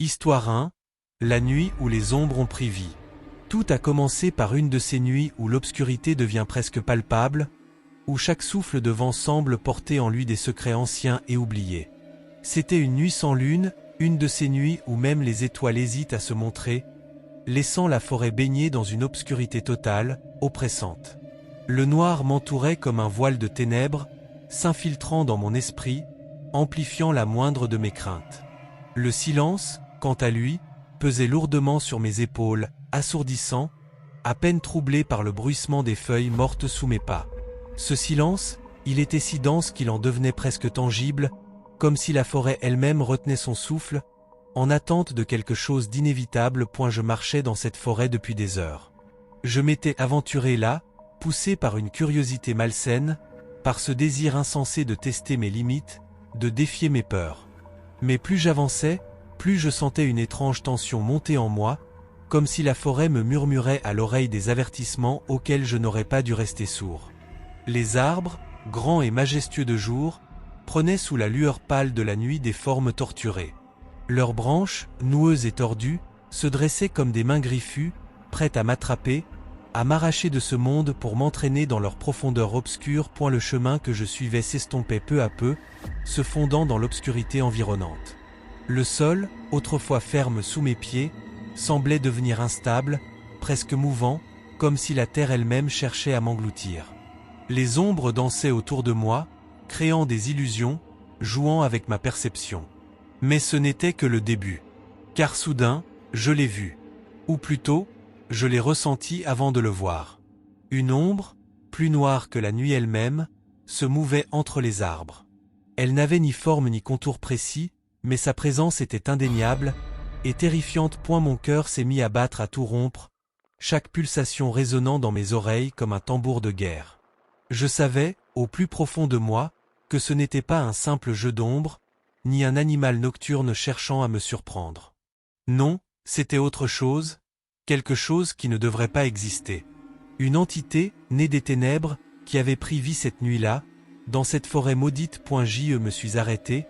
Histoire 1. La nuit où les ombres ont pris vie. Tout a commencé par une de ces nuits où l'obscurité devient presque palpable, où chaque souffle de vent semble porter en lui des secrets anciens et oubliés. C'était une nuit sans lune, une de ces nuits où même les étoiles hésitent à se montrer, laissant la forêt baignée dans une obscurité totale, oppressante. Le noir m'entourait comme un voile de ténèbres, s'infiltrant dans mon esprit, amplifiant la moindre de mes craintes. Le silence, quant à lui, pesait lourdement sur mes épaules, assourdissant, à peine troublé par le bruissement des feuilles mortes sous mes pas. Ce silence, il était si dense qu'il en devenait presque tangible, comme si la forêt elle-même retenait son souffle, en attente de quelque chose d'inévitable. Je marchais dans cette forêt depuis des heures. Je m'étais aventuré là, poussé par une curiosité malsaine, par ce désir insensé de tester mes limites, de défier mes peurs. Mais plus j'avançais, plus je sentais une étrange tension monter en moi, comme si la forêt me murmurait à l'oreille des avertissements auxquels je n'aurais pas dû rester sourd. Les arbres, grands et majestueux de jour, prenaient sous la lueur pâle de la nuit des formes torturées. Leurs branches, noueuses et tordues, se dressaient comme des mains griffues, prêtes à m'attraper, à m'arracher de ce monde pour m'entraîner dans leur profondeur obscure. Le chemin que je suivais s'estompait peu à peu, se fondant dans l'obscurité environnante. Le sol, autrefois ferme sous mes pieds, semblait devenir instable, presque mouvant, comme si la terre elle-même cherchait à m'engloutir. Les ombres dansaient autour de moi, créant des illusions, jouant avec ma perception. Mais ce n'était que le début. Car soudain, je l'ai vu. Ou plutôt, je l'ai ressenti avant de le voir. Une ombre, plus noire que la nuit elle-même, se mouvait entre les arbres. Elle n'avait ni forme ni contour précis, mais sa présence était indéniable et terrifiante. Mon cœur s'est mis à battre à tout rompre, chaque pulsation résonnant dans mes oreilles comme un tambour de guerre. Je savais, au plus profond de moi, que ce n'était pas un simple jeu d'ombre, ni un animal nocturne cherchant à me surprendre. Non, c'était autre chose, quelque chose qui ne devrait pas exister. Une entité, née des ténèbres, qui avait pris vie cette nuit-là, dans cette forêt maudite. Je me suis arrêté,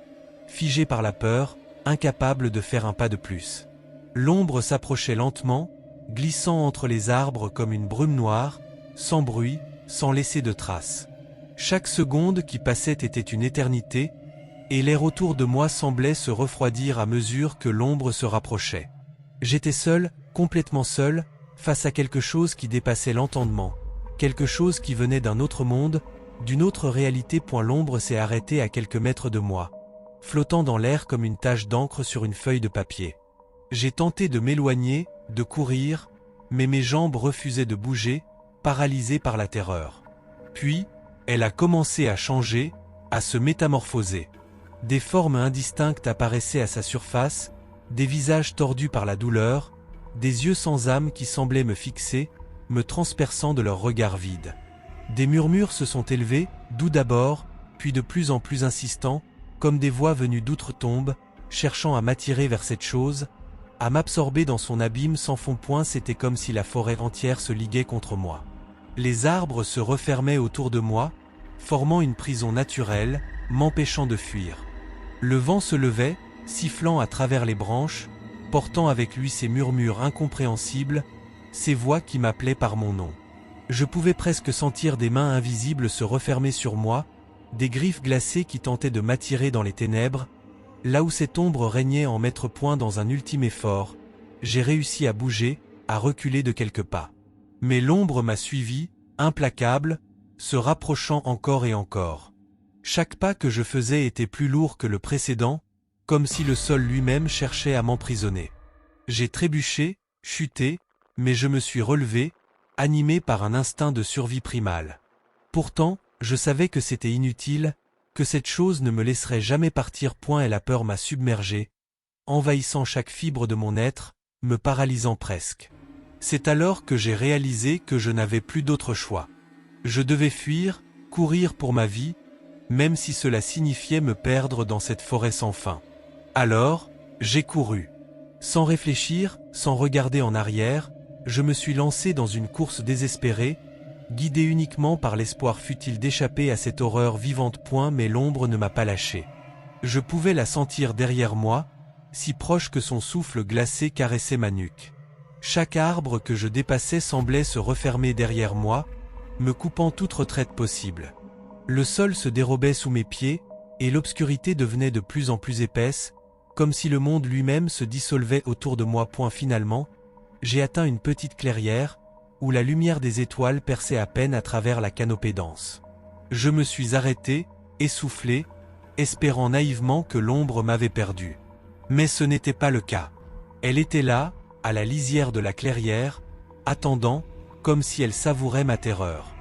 figé par la peur, incapable de faire un pas de plus. L'ombre s'approchait lentement, glissant entre les arbres comme une brume noire, sans bruit, sans laisser de traces. Chaque seconde qui passait était une éternité, et l'air autour de moi semblait se refroidir à mesure que l'ombre se rapprochait. J'étais seul, complètement seul, face à quelque chose qui dépassait l'entendement, quelque chose qui venait d'un autre monde, d'une autre réalité. L'ombre s'est arrêtée à quelques mètres de moi, flottant dans l'air comme une tache d'encre sur une feuille de papier. J'ai tenté de m'éloigner, de courir, mais mes jambes refusaient de bouger, paralysées par la terreur. Puis, elle a commencé à changer, à se métamorphoser. Des formes indistinctes apparaissaient à sa surface, des visages tordus par la douleur, des yeux sans âme qui semblaient me fixer, me transperçant de leur regard vide. Des murmures se sont élevés, doux d'abord, puis de plus en plus insistants, comme des voix venues d'outre-tombe, cherchant à m'attirer vers cette chose, à m'absorber dans son abîme sans fond. C'était comme si la forêt entière se liguait contre moi. Les arbres se refermaient autour de moi, formant une prison naturelle, m'empêchant de fuir. Le vent se levait, sifflant à travers les branches, portant avec lui ces murmures incompréhensibles, ces voix qui m'appelaient par mon nom. Je pouvais presque sentir des mains invisibles se refermer sur moi, des griffes glacées qui tentaient de m'attirer dans les ténèbres. Là où cette ombre régnait en mettre point. Dans un ultime effort, j'ai réussi à bouger, à reculer de quelques pas. Mais l'ombre m'a suivi, implacable, se rapprochant encore et encore. Chaque pas que je faisais était plus lourd que le précédent, comme si le sol lui-même cherchait à m'emprisonner. J'ai trébuché, chuté, mais je me suis relevé, animé par un instinct de survie primale. Pourtant, je savais que c'était inutile, que cette chose ne me laisserait jamais partir. Et la peur m'a submergé, envahissant chaque fibre de mon être, me paralysant presque. C'est alors que j'ai réalisé que je n'avais plus d'autre choix. Je devais fuir, courir pour ma vie, même si cela signifiait me perdre dans cette forêt sans fin. Alors, j'ai couru. Sans réfléchir, sans regarder en arrière, je me suis lancé dans une course désespérée, guidé uniquement par l'espoir futile d'échapper à cette horreur vivante. Mais l'ombre ne m'a pas lâché. Je pouvais la sentir derrière moi, si proche que son souffle glacé caressait ma nuque. Chaque arbre que je dépassais semblait se refermer derrière moi, me coupant toute retraite possible. Le sol se dérobait sous mes pieds, et l'obscurité devenait de plus en plus épaisse, comme si le monde lui-même se dissolvait autour de moi. Finalement, j'ai atteint une petite clairière, où la lumière des étoiles perçait à peine à travers la canopée dense. Je me suis arrêté, essoufflé, espérant naïvement que l'ombre m'avait perdu. Mais ce n'était pas le cas. Elle était là, à la lisière de la clairière, attendant, comme si elle savourait ma terreur.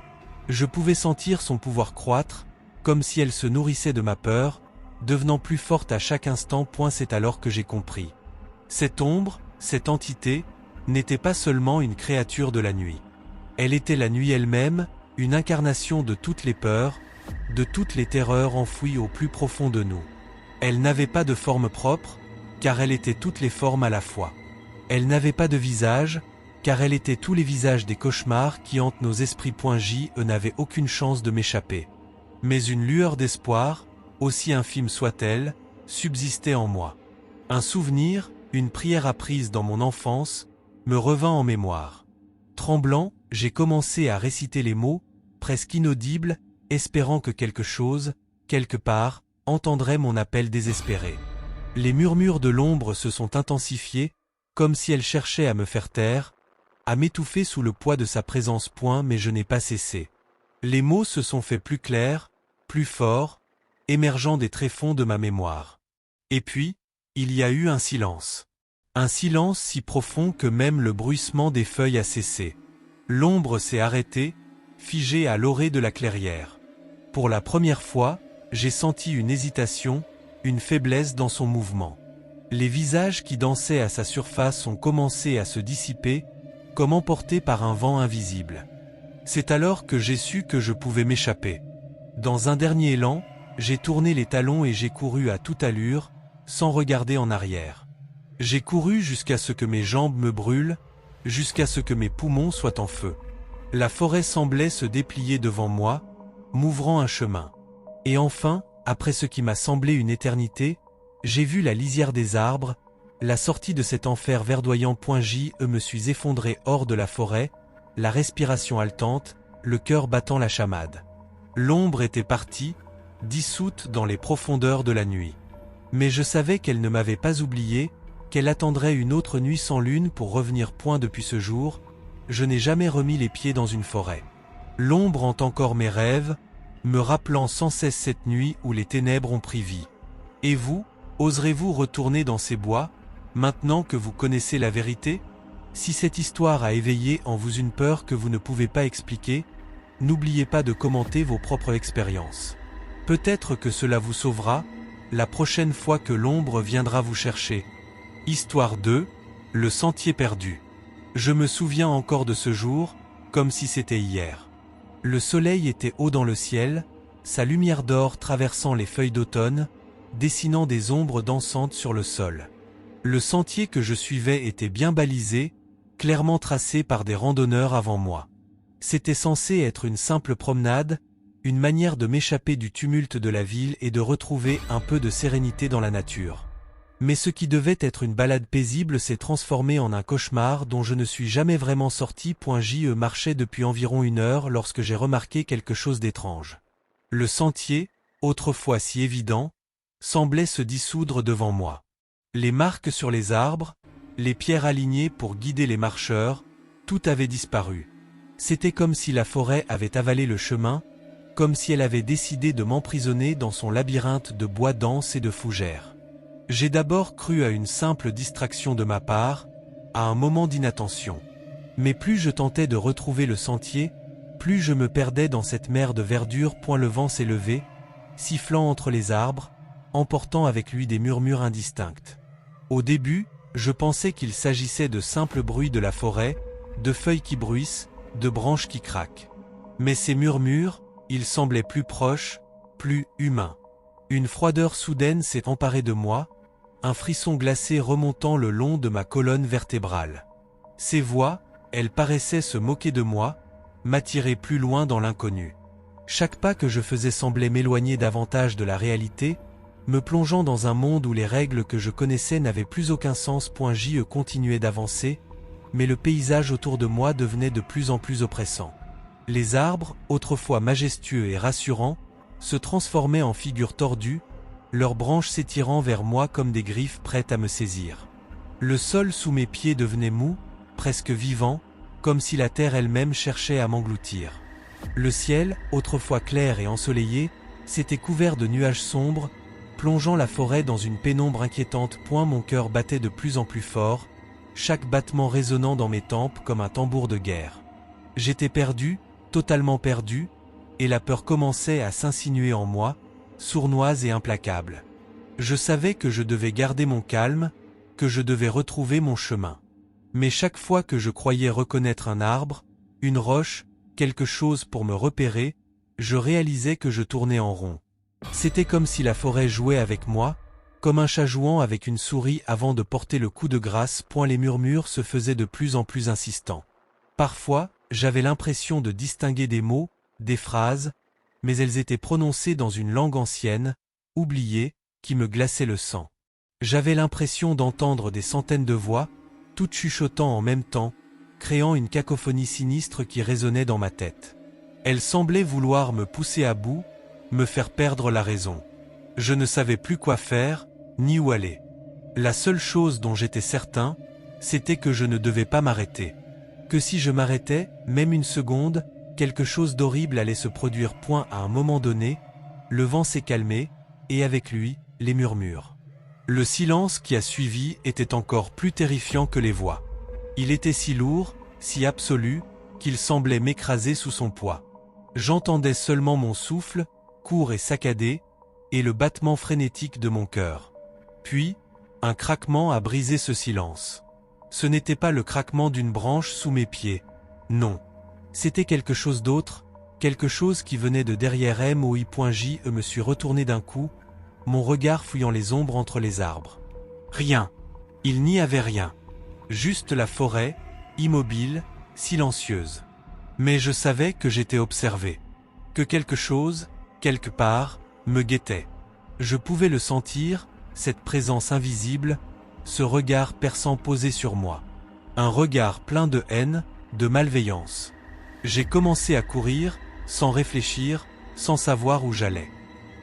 Je pouvais sentir son pouvoir croître, comme si elle se nourrissait de ma peur, devenant plus forte à chaque instant. C'est alors que j'ai compris. Cette ombre, cette entité, n'était pas seulement une créature de la nuit. Elle était la nuit elle-même, une incarnation de toutes les peurs, de toutes les terreurs enfouies au plus profond de nous. Elle n'avait pas de forme propre, car elle était toutes les formes à la fois. Elle n'avait pas de visage, car elle était tous les visages des cauchemars qui hantent nos esprits. N'avait aucune chance de m'échapper. Mais une lueur d'espoir, aussi infime soit-elle, subsistait en moi. Un souvenir, une prière apprise dans mon enfance, me revint en mémoire. Tremblant, j'ai commencé à réciter les mots, presque inaudibles, espérant que quelque chose, quelque part, entendrait mon appel désespéré. Les murmures de l'ombre se sont intensifiés, comme si elle cherchait à me faire taire, à m'étouffer sous le poids de sa présence. Mais je n'ai pas cessé. Les mots se sont faits plus clairs, plus forts, émergeant des tréfonds de ma mémoire. Et puis, il y a eu un silence. Un silence si profond que même le bruissement des feuilles a cessé. L'ombre s'est arrêtée, figée à l'orée de la clairière. Pour la première fois, j'ai senti une hésitation, une faiblesse dans son mouvement. Les visages qui dansaient à sa surface ont commencé à se dissiper, comme emportés par un vent invisible. C'est alors que j'ai su que je pouvais m'échapper. Dans un dernier élan, j'ai tourné les talons et j'ai couru à toute allure, sans regarder en arrière. J'ai couru jusqu'à ce que mes jambes me brûlent, jusqu'à ce que mes poumons soient en feu. La forêt semblait se déplier devant moi, m'ouvrant un chemin. Et enfin, après ce qui m'a semblé une éternité, j'ai vu la lisière des arbres, la sortie de cet enfer verdoyant. Je me suis effondré hors de la forêt, la respiration haletante, le cœur battant la chamade. L'ombre était partie, dissoute dans les profondeurs de la nuit. Mais je savais qu'elle ne m'avait pas oublié, qu'elle attendrait une autre nuit sans lune pour revenir. Depuis ce jour, je n'ai jamais remis les pieds dans une forêt. L'ombre hante encore mes rêves, me rappelant sans cesse cette nuit où les ténèbres ont pris vie. Et vous, oserez-vous retourner dans ces bois, maintenant que vous connaissez la vérité? Si cette histoire a éveillé en vous une peur que vous ne pouvez pas expliquer, n'oubliez pas de commenter vos propres expériences. Peut-être que cela vous sauvera, la prochaine fois que l'ombre viendra vous chercher. Histoire 2, le sentier perdu. Je me souviens encore de ce jour, comme si c'était hier. Le soleil était haut dans le ciel, sa lumière d'or traversant les feuilles d'automne, dessinant des ombres dansantes sur le sol. Le sentier que je suivais était bien balisé, clairement tracé par des randonneurs avant moi. C'était censé être une simple promenade, une manière de m'échapper du tumulte de la ville et de retrouver un peu de sérénité dans la nature. Mais ce qui devait être une balade paisible s'est transformé en un cauchemar dont je ne suis jamais vraiment sorti. Je marchais depuis environ 1 heure lorsque j'ai remarqué quelque chose d'étrange. Le sentier, autrefois si évident, semblait se dissoudre devant moi. Les marques sur les arbres, les pierres alignées pour guider les marcheurs, tout avait disparu. C'était comme si la forêt avait avalé le chemin, comme si elle avait décidé de m'emprisonner dans son labyrinthe de bois dense et de fougères. J'ai d'abord cru à une simple distraction de ma part, à un moment d'inattention. Mais plus je tentais de retrouver le sentier, plus je me perdais dans cette mer de verdure. Le vent s'est levé, sifflant entre les arbres, emportant avec lui des murmures indistincts. Au début, je pensais qu'il s'agissait de simples bruits de la forêt, de feuilles qui bruissent, de branches qui craquent. Mais ces murmures, ils semblaient plus proches, plus humains. Une froideur soudaine s'est emparée de moi, un frisson glacé remontant le long de ma colonne vertébrale. Ces voix, elles paraissaient se moquer de moi, m'attirer plus loin dans l'inconnu. Chaque pas que je faisais semblait m'éloigner davantage de la réalité, me plongeant dans un monde où les règles que je connaissais n'avaient plus aucun sens. Je continuais d'avancer, mais le paysage autour de moi devenait de plus en plus oppressant. Les arbres, autrefois majestueux et rassurants, se transformaient en figures tordues, leurs branches s'étirant vers moi comme des griffes prêtes à me saisir. Le sol sous mes pieds devenait mou, presque vivant, comme si la terre elle-même cherchait à m'engloutir. Le ciel, autrefois clair et ensoleillé, s'était couvert de nuages sombres, plongeant la forêt dans une pénombre inquiétante. Mon cœur battait de plus en plus fort, chaque battement résonnant dans mes tempes comme un tambour de guerre. J'étais perdu, totalement perdu, et la peur commençait à s'insinuer en moi, sournoise et implacable. Je savais que je devais garder mon calme, que je devais retrouver mon chemin. Mais chaque fois que je croyais reconnaître un arbre, une roche, quelque chose pour me repérer, je réalisais que je tournais en rond. C'était comme si la forêt jouait avec moi, comme un chat jouant avec une souris avant de porter le coup de grâce. Les murmures se faisaient de plus en plus insistants. Parfois, j'avais l'impression de distinguer des mots, des phrases, mais elles étaient prononcées dans une langue ancienne, oubliée, qui me glaçait le sang. J'avais l'impression d'entendre des centaines de voix, toutes chuchotant en même temps, créant une cacophonie sinistre qui résonnait dans ma tête. Elles semblaient vouloir me pousser à bout, me faire perdre la raison. Je ne savais plus quoi faire, ni où aller. La seule chose dont j'étais certain, c'était que je ne devais pas m'arrêter. Que si je m'arrêtais, même une seconde, quelque chose d'horrible allait se produire. À un moment donné, le vent s'est calmé, et avec lui, les murmures. Le silence qui a suivi était encore plus terrifiant que les voix. Il était si lourd, si absolu, qu'il semblait m'écraser sous son poids. J'entendais seulement mon souffle, court et saccadé, et le battement frénétique de mon cœur. Puis, un craquement a brisé ce silence. Ce n'était pas le craquement d'une branche sous mes pieds. Non. C'était quelque chose d'autre, quelque chose qui venait de derrière moi. Je me suis retourné d'un coup, mon regard fouillant les ombres entre les arbres. Rien. Il n'y avait rien. Juste la forêt, immobile, silencieuse. Mais je savais que j'étais observé. Que quelque chose, quelque part, me guettait. Je pouvais le sentir, cette présence invisible, ce regard perçant posé sur moi. Un regard plein de haine, de malveillance. J'ai commencé à courir, sans réfléchir, sans savoir où j'allais.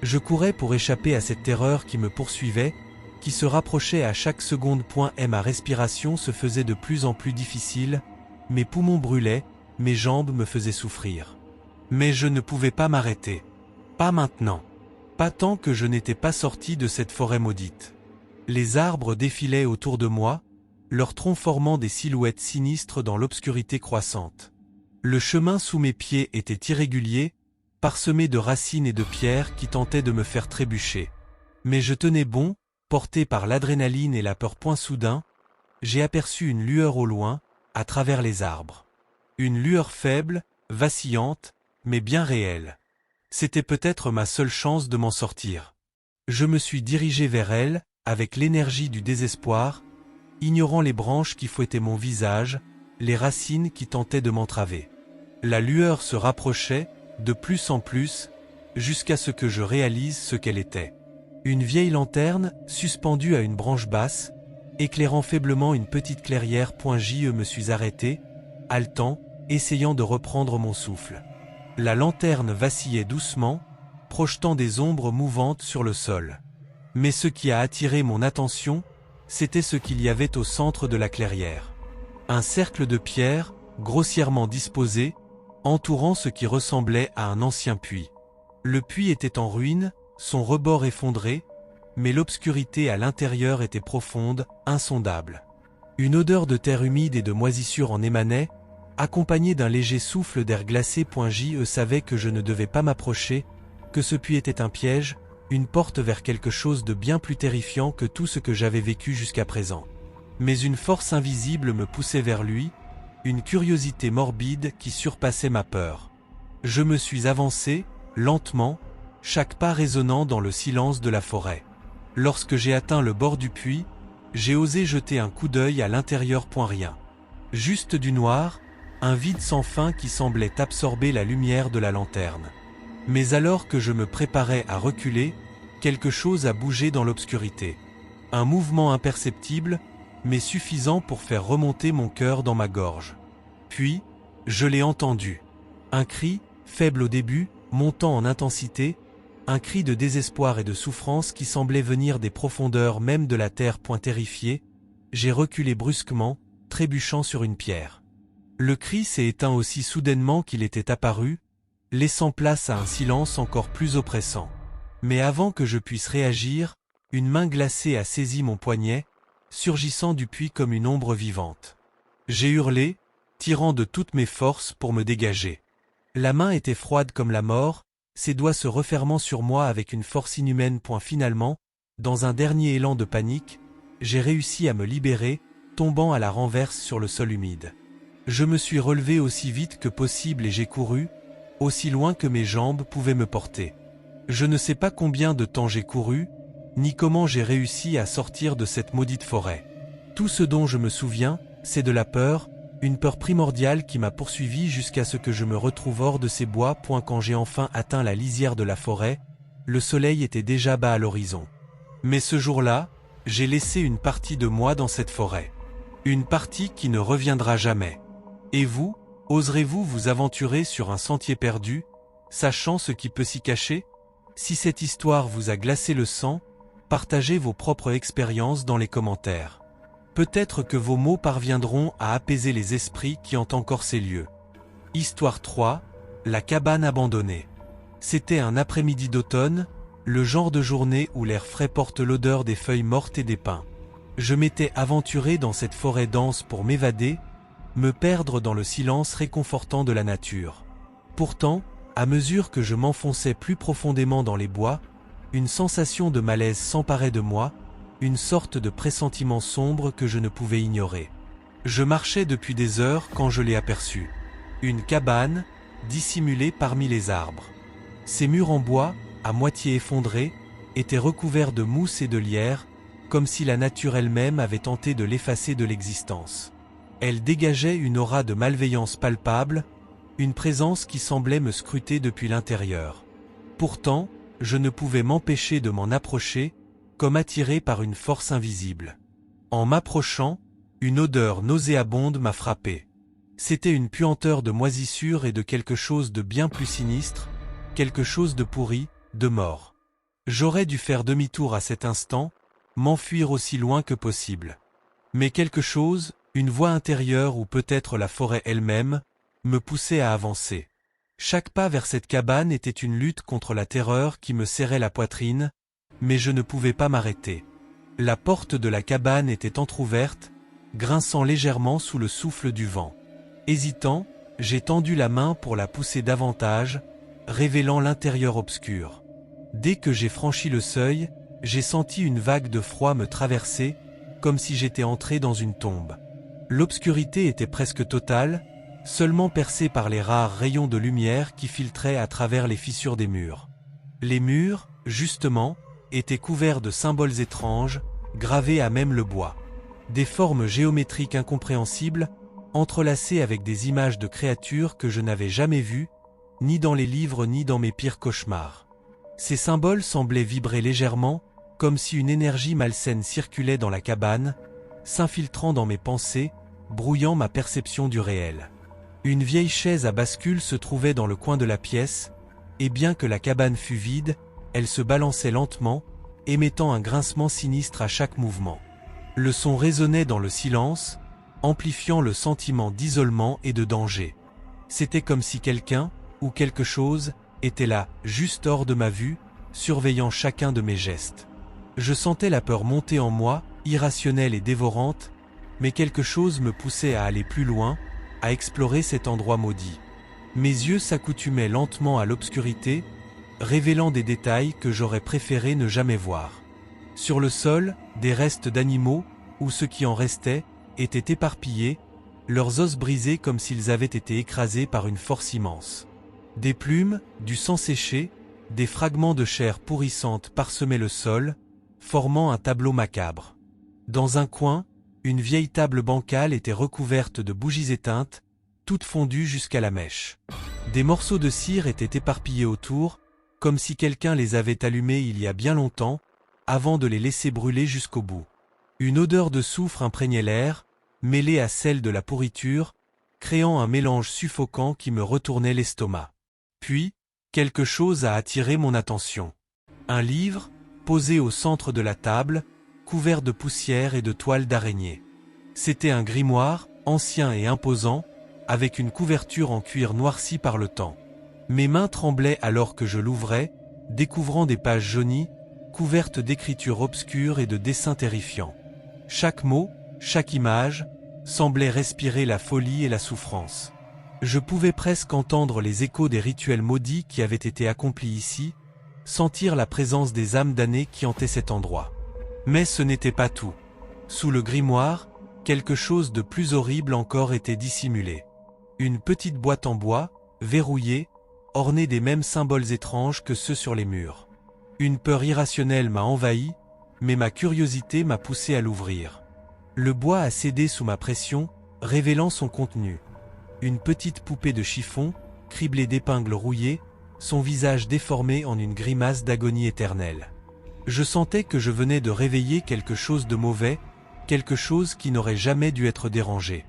Je courais pour échapper à cette terreur qui me poursuivait, qui se rapprochait à chaque seconde. Ma respiration se faisait de plus en plus difficile, mes poumons brûlaient, mes jambes me faisaient souffrir. Mais je ne pouvais pas m'arrêter. Pas maintenant. Pas tant que je n'étais pas sorti de cette forêt maudite. Les arbres défilaient autour de moi, leurs troncs formant des silhouettes sinistres dans l'obscurité croissante. Le chemin sous mes pieds était irrégulier, parsemé de racines et de pierres qui tentaient de me faire trébucher. Mais je tenais bon, porté par l'adrénaline et la peur. Soudain, j'ai aperçu une lueur au loin, à travers les arbres. Une lueur faible, vacillante, mais bien réelle. C'était peut-être ma seule chance de m'en sortir. Je me suis dirigé vers elle, avec l'énergie du désespoir, ignorant les branches qui fouettaient mon visage, les racines qui tentaient de m'entraver. La lueur se rapprochait, de plus en plus, jusqu'à ce que je réalise ce qu'elle était. Une vieille lanterne, suspendue à une branche basse, éclairant faiblement une petite clairière. Je me suis arrêté, haletant, essayant de reprendre mon souffle. La lanterne vacillait doucement, projetant des ombres mouvantes sur le sol. Mais ce qui a attiré mon attention, c'était ce qu'il y avait au centre de la clairière. Un cercle de pierres, grossièrement disposé, entourant ce qui ressemblait à un ancien puits. Le puits était en ruine, son rebord effondré, mais l'obscurité à l'intérieur était profonde, insondable. Une odeur de terre humide et de moisissure en émanait, accompagnée d'un léger souffle d'air glacé. Je savais que je ne devais pas m'approcher, que ce puits était un piège, une porte vers quelque chose de bien plus terrifiant que tout ce que j'avais vécu jusqu'à présent. Mais une force invisible me poussait vers lui, une curiosité morbide qui surpassait ma peur. Je me suis avancé, lentement, chaque pas résonnant dans le silence de la forêt. Lorsque j'ai atteint le bord du puits, j'ai osé jeter un coup d'œil à l'intérieur. Rien. Juste du noir, un vide sans fin qui semblait absorber la lumière de la lanterne. Mais alors que je me préparais à reculer, quelque chose a bougé dans l'obscurité. Un mouvement imperceptible, mais suffisant pour faire remonter mon cœur dans ma gorge. Puis, je l'ai entendu. Un cri, faible au début, montant en intensité, un cri de désespoir et de souffrance qui semblait venir des profondeurs même de la terre. Terrifié, j'ai reculé brusquement, trébuchant sur une pierre. Le cri s'est éteint aussi soudainement qu'il était apparu, laissant place à un silence encore plus oppressant. Mais avant que je puisse réagir, une main glacée a saisi mon poignet, surgissant du puits comme une ombre vivante. J'ai hurlé, tirant de toutes mes forces pour me dégager. La main était froide comme la mort, ses doigts se refermant sur moi avec une force inhumaine. Finalement, dans un dernier élan de panique, j'ai réussi à me libérer, tombant à la renverse sur le sol humide. Je me suis relevé aussi vite que possible et j'ai couru, aussi loin que mes jambes pouvaient me porter. Je ne sais pas combien de temps j'ai couru, ni comment j'ai réussi à sortir de cette maudite forêt. Tout ce dont je me souviens, c'est de la peur, une peur primordiale qui m'a poursuivi jusqu'à ce que je me retrouve hors de ces bois. Quand j'ai enfin atteint la lisière de la forêt, le soleil était déjà bas à l'horizon. Mais ce jour-là, j'ai laissé une partie de moi dans cette forêt. Une partie qui ne reviendra jamais. Et vous, oserez-vous vous aventurer sur un sentier perdu, sachant ce qui peut s'y cacher? Si cette histoire vous a glacé le sang, partagez vos propres expériences dans les commentaires. Peut-être que vos mots parviendront à apaiser les esprits qui hantent encore ces lieux. Histoire 3, la cabane abandonnée. C'était un après-midi d'automne, le genre de journée où l'air frais porte l'odeur des feuilles mortes et des pins. Je m'étais aventuré dans cette forêt dense pour m'évader, me perdre dans le silence réconfortant de la nature. Pourtant, à mesure que je m'enfonçais plus profondément dans les bois, une sensation de malaise s'emparait de moi, une sorte de pressentiment sombre que je ne pouvais ignorer. Je marchais depuis des heures quand je l'ai aperçue. Une cabane, dissimulée parmi les arbres. Ses murs en bois, à moitié effondrés, étaient recouverts de mousse et de lierre, comme si la nature elle-même avait tenté de l'effacer de l'existence. Elle dégageait une aura de malveillance palpable, une présence qui semblait me scruter depuis l'intérieur. Pourtant, je ne pouvais m'empêcher de m'en approcher, comme attiré par une force invisible. En m'approchant, une odeur nauséabonde m'a frappé. C'était une puanteur de moisissure et de quelque chose de bien plus sinistre, quelque chose de pourri, de mort. J'aurais dû faire demi-tour à cet instant, m'enfuir aussi loin que possible. Mais quelque chose, une voix intérieure ou peut-être la forêt elle-même, me poussait à avancer. Chaque pas vers cette cabane était une lutte contre la terreur qui me serrait la poitrine, mais je ne pouvais pas m'arrêter. La porte de la cabane était entr'ouverte, grinçant légèrement sous le souffle du vent. Hésitant, j'ai tendu la main pour la pousser davantage, révélant l'intérieur obscur. Dès que j'ai franchi le seuil, j'ai senti une vague de froid me traverser, comme si j'étais entré dans une tombe. L'obscurité était presque totale, seulement percée par les rares rayons de lumière qui filtraient à travers les fissures des murs. Les murs, justement, étaient couverts de symboles étranges, gravés à même le bois. Des formes géométriques incompréhensibles, entrelacées avec des images de créatures que je n'avais jamais vues, ni dans les livres ni dans mes pires cauchemars. Ces symboles semblaient vibrer légèrement, comme si une énergie malsaine circulait dans la cabane, s'infiltrant dans mes pensées, brouillant ma perception du réel. Une vieille chaise à bascule se trouvait dans le coin de la pièce, et bien que la cabane fût vide, elle se balançait lentement, émettant un grincement sinistre à chaque mouvement. Le son résonnait dans le silence, amplifiant le sentiment d'isolement et de danger. C'était comme si quelqu'un, ou quelque chose, était là, juste hors de ma vue, surveillant chacun de mes gestes. Je sentais la peur monter en moi, irrationnelle et dévorante, mais quelque chose me poussait à aller plus loin, à explorer cet endroit maudit. Mes yeux s'accoutumaient lentement à l'obscurité, révélant des détails que j'aurais préféré ne jamais voir. Sur le sol, des restes d'animaux, ou ce qui en restait, étaient éparpillés, leurs os brisés comme s'ils avaient été écrasés par une force immense. Des plumes, du sang séché, des fragments de chair pourrissante parsemaient le sol, formant un tableau macabre. Dans un coin, une vieille table bancale était recouverte de bougies éteintes, toutes fondues jusqu'à la mèche. Des morceaux de cire étaient éparpillés autour, comme si quelqu'un les avait allumés il y a bien longtemps, avant de les laisser brûler jusqu'au bout. Une odeur de soufre imprégnait l'air, mêlée à celle de la pourriture, créant un mélange suffocant qui me retournait l'estomac. Puis, quelque chose a attiré mon attention. Un livre, posé au centre de la table, couvert de poussière et de toiles d'araignée. C'était un grimoire, ancien et imposant, avec une couverture en cuir noirci par le temps. Mes mains tremblaient alors que je l'ouvrais, découvrant des pages jaunies, couvertes d'écritures obscures et de dessins terrifiants. Chaque mot, chaque image, semblait respirer la folie et la souffrance. Je pouvais presque entendre les échos des rituels maudits qui avaient été accomplis ici, sentir la présence des âmes damnées qui hantaient cet endroit. Mais ce n'était pas tout. Sous le grimoire, quelque chose de plus horrible encore était dissimulé. Une petite boîte en bois, verrouillée, ornée des mêmes symboles étranges que ceux sur les murs. Une peur irrationnelle m'a envahi, mais ma curiosité m'a poussé à l'ouvrir. Le bois a cédé sous ma pression, révélant son contenu. Une petite poupée de chiffon, criblée d'épingles rouillées, son visage déformé en une grimace d'agonie éternelle. Je sentais que je venais de réveiller quelque chose de mauvais, quelque chose qui n'aurait jamais dû être dérangé.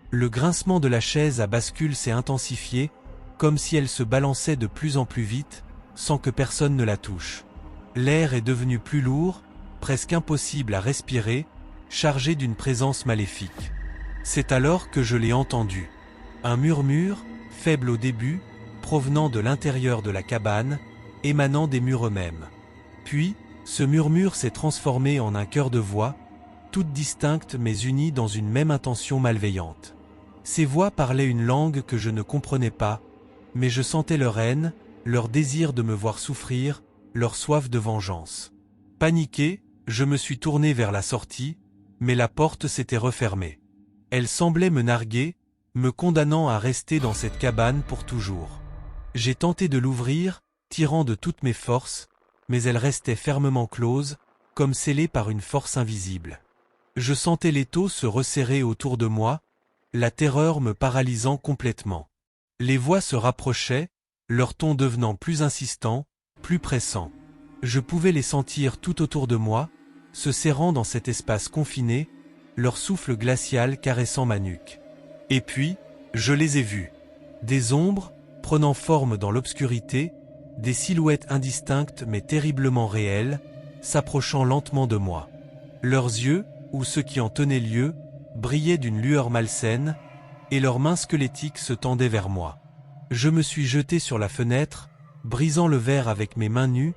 Le grincement de la chaise à bascule s'est intensifié, comme si elle se balançait de plus en plus vite, sans que personne ne la touche. L'air est devenu plus lourd, presque impossible à respirer, chargé d'une présence maléfique. C'est alors que je l'ai entendu. Un murmure, faible au début, provenant de l'intérieur de la cabane, émanant des murs eux-mêmes. Puis, ce murmure s'est transformé en un chœur de voix, toutes distinctes mais unies dans une même intention malveillante. Ces voix parlaient une langue que je ne comprenais pas, mais je sentais leur haine, leur désir de me voir souffrir, leur soif de vengeance. Paniqué, je me suis tourné vers la sortie, mais la porte s'était refermée. Elle semblait me narguer, me condamnant à rester dans cette cabane pour toujours. J'ai tenté de l'ouvrir, tirant de toutes mes forces, mais elle restait fermement close, comme scellée par une force invisible. Je sentais l'étau se resserrer autour de moi, la terreur me paralysant complètement. Les voix se rapprochaient, leur ton devenant plus insistant, plus pressant. Je pouvais les sentir tout autour de moi, se serrant dans cet espace confiné, leur souffle glacial caressant ma nuque. Et puis, je les ai vus. Des ombres, prenant forme dans l'obscurité, des silhouettes indistinctes mais terriblement réelles, s'approchant lentement de moi. Leurs yeux, ou ceux qui en tenaient lieu, brillaient d'une lueur malsaine, et leurs mains squelettiques se tendaient vers moi. Je me suis jeté sur la fenêtre, brisant le verre avec mes mains nues,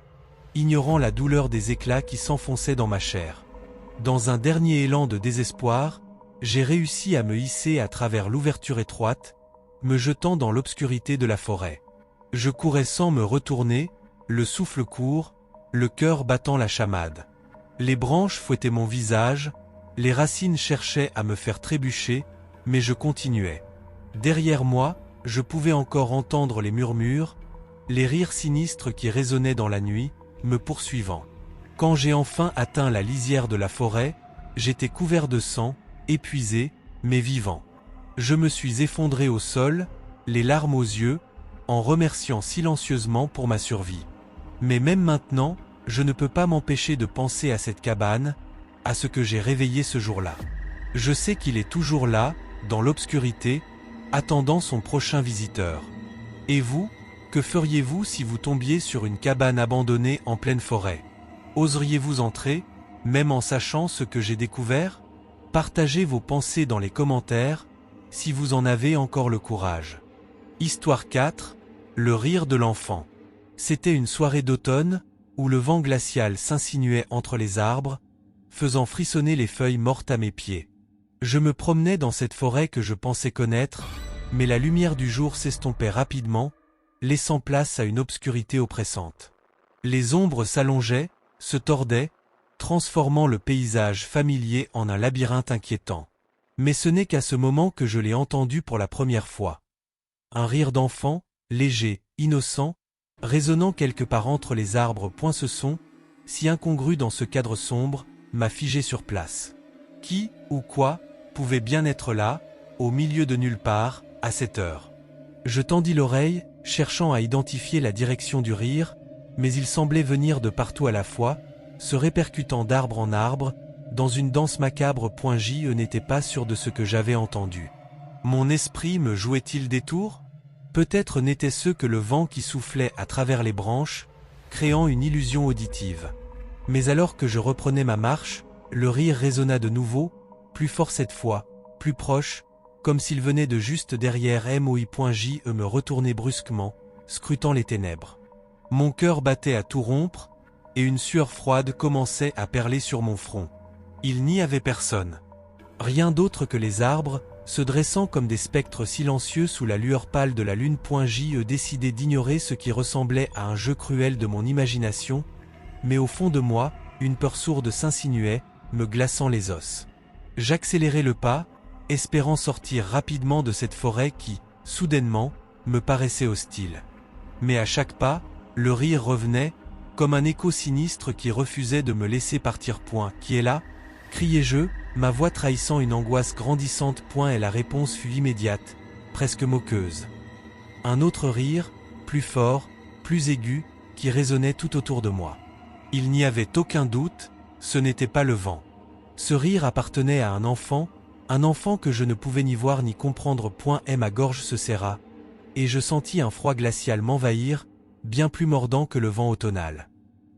ignorant la douleur des éclats qui s'enfonçaient dans ma chair. Dans un dernier élan de désespoir, j'ai réussi à me hisser à travers l'ouverture étroite, me jetant dans l'obscurité de la forêt. Je courais sans me retourner, le souffle court, le cœur battant la chamade. Les branches fouettaient mon visage, les racines cherchaient à me faire trébucher, mais je continuais. Derrière moi, je pouvais encore entendre les murmures, les rires sinistres qui résonnaient dans la nuit, me poursuivant. Quand j'ai enfin atteint la lisière de la forêt, j'étais couvert de sang, épuisé, mais vivant. Je me suis effondré au sol, les larmes aux yeux, en remerciant silencieusement pour ma survie. Mais même maintenant, je ne peux pas m'empêcher de penser à cette cabane, à ce que j'ai réveillé ce jour-là. Je sais qu'il est toujours là, dans l'obscurité, attendant son prochain visiteur. Et vous, que feriez-vous si vous tombiez sur une cabane abandonnée en pleine forêt? Oseriez-vous entrer, même en sachant ce que j'ai découvert? Partagez vos pensées dans les commentaires, si vous en avez encore le courage. Histoire 4, le rire de l'enfant. C'était une soirée d'automne, où le vent glacial s'insinuait entre les arbres, faisant frissonner les feuilles mortes à mes pieds. Je me promenais dans cette forêt que je pensais connaître, mais la lumière du jour s'estompait rapidement, laissant place à une obscurité oppressante. Les ombres s'allongeaient, se tordaient, transformant le paysage familier en un labyrinthe inquiétant. Mais ce n'est qu'à ce moment que je l'ai entendu pour la première fois. Un rire d'enfant, léger, innocent, résonnant quelque part entre les arbres. Ce son, si incongru dans ce cadre sombre, m'a figé sur place. Qui, ou quoi, pouvait bien être là, au milieu de nulle part, à cette heure? Je tendis l'oreille, cherchant à identifier la direction du rire, mais il semblait venir de partout à la fois, se répercutant d'arbre en arbre, dans une danse macabre. Je n'étais pas sûr de ce que j'avais entendu. Mon esprit me jouait-il des tours? Peut-être n'était-ce que le vent qui soufflait à travers les branches, créant une illusion auditive. Mais alors que je reprenais ma marche, le rire résonna de nouveau, plus fort cette fois, plus proche, comme s'il venait de juste derrière moi. Je me retournai brusquement, scrutant les ténèbres. Mon cœur battait à tout rompre, et une sueur froide commençait à perler sur mon front. Il n'y avait personne. Rien d'autre que les arbres, se dressant comme des spectres silencieux sous la lueur pâle de la lune. Je décidai d'ignorer ce qui ressemblait à un jeu cruel de mon imagination, mais au fond de moi, une peur sourde s'insinuait, me glaçant les os. J'accélérai le pas, espérant sortir rapidement de cette forêt qui, soudainement, me paraissait hostile. Mais à chaque pas, le rire revenait, comme un écho sinistre qui refusait de me laisser partir. Qui est là? Criai-je, ma voix trahissant une angoisse grandissante. Et la réponse fut immédiate, presque moqueuse. Un autre rire, plus fort, plus aigu, qui résonnait tout autour de moi. Il n'y avait aucun doute, ce n'était pas le vent. Ce rire appartenait à un enfant que je ne pouvais ni voir ni comprendre. Ma gorge se serra, et je sentis un froid glacial m'envahir, bien plus mordant que le vent automnal.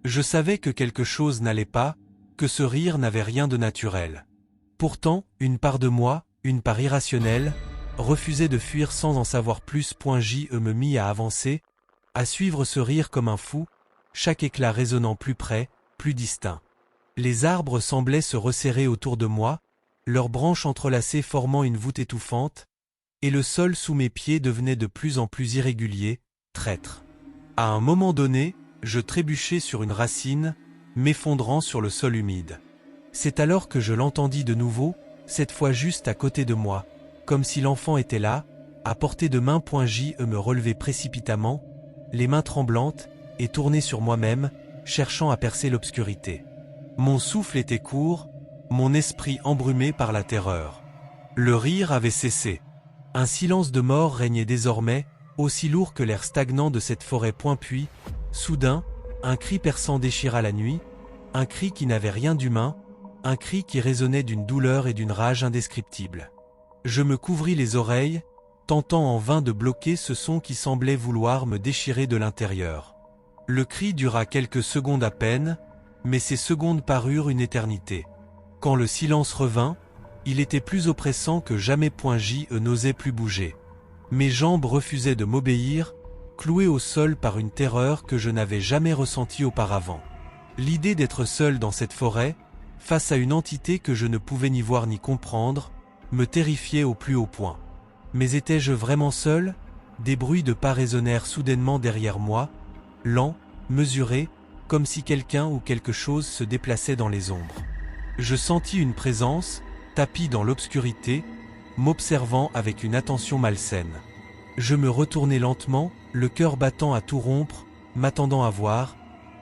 Je savais que quelque chose n'allait pas, que ce rire n'avait rien de naturel. Pourtant, une part de moi, une part irrationnelle, refusait de fuir sans en savoir plus. Je me mis à avancer, à suivre ce rire comme un fou, chaque éclat résonnant plus près, plus distinct. Les arbres semblaient se resserrer autour de moi, leurs branches entrelacées formant une voûte étouffante, et le sol sous mes pieds devenait de plus en plus irrégulier, traître. À un moment donné, je trébuchai sur une racine, m'effondrant sur le sol humide. C'est alors que je l'entendis de nouveau, cette fois juste à côté de moi, comme si l'enfant était là, à portée de main. Je me relevai précipitamment, les mains tremblantes, et tourné sur moi-même, cherchant à percer l'obscurité. Mon souffle était court, mon esprit embrumé par la terreur. Le rire avait cessé. Un silence de mort régnait désormais, aussi lourd que l'air stagnant de cette forêt. Puis, soudain, un cri perçant déchira la nuit, un cri qui n'avait rien d'humain, un cri qui résonnait d'une douleur et d'une rage indescriptibles. Je me couvris les oreilles, tentant en vain de bloquer ce son qui semblait vouloir me déchirer de l'intérieur. Le cri dura quelques secondes à peine, mais ces secondes parurent une éternité. Quand le silence revint, il était plus oppressant que jamais. Je n'osais plus bouger. Mes jambes refusaient de m'obéir, clouées au sol par une terreur que je n'avais jamais ressentie auparavant. L'idée d'être seul dans cette forêt, face à une entité que je ne pouvais ni voir ni comprendre, me terrifiait au plus haut point. Mais étais-je vraiment seul? Des bruits de pas résonnèrent soudainement derrière moi, lents, mesurés, comme si quelqu'un ou quelque chose se déplaçait dans les ombres. Je sentis une présence, tapie dans l'obscurité, m'observant avec une attention malsaine. Je me retournai lentement, le cœur battant à tout rompre, m'attendant à voir.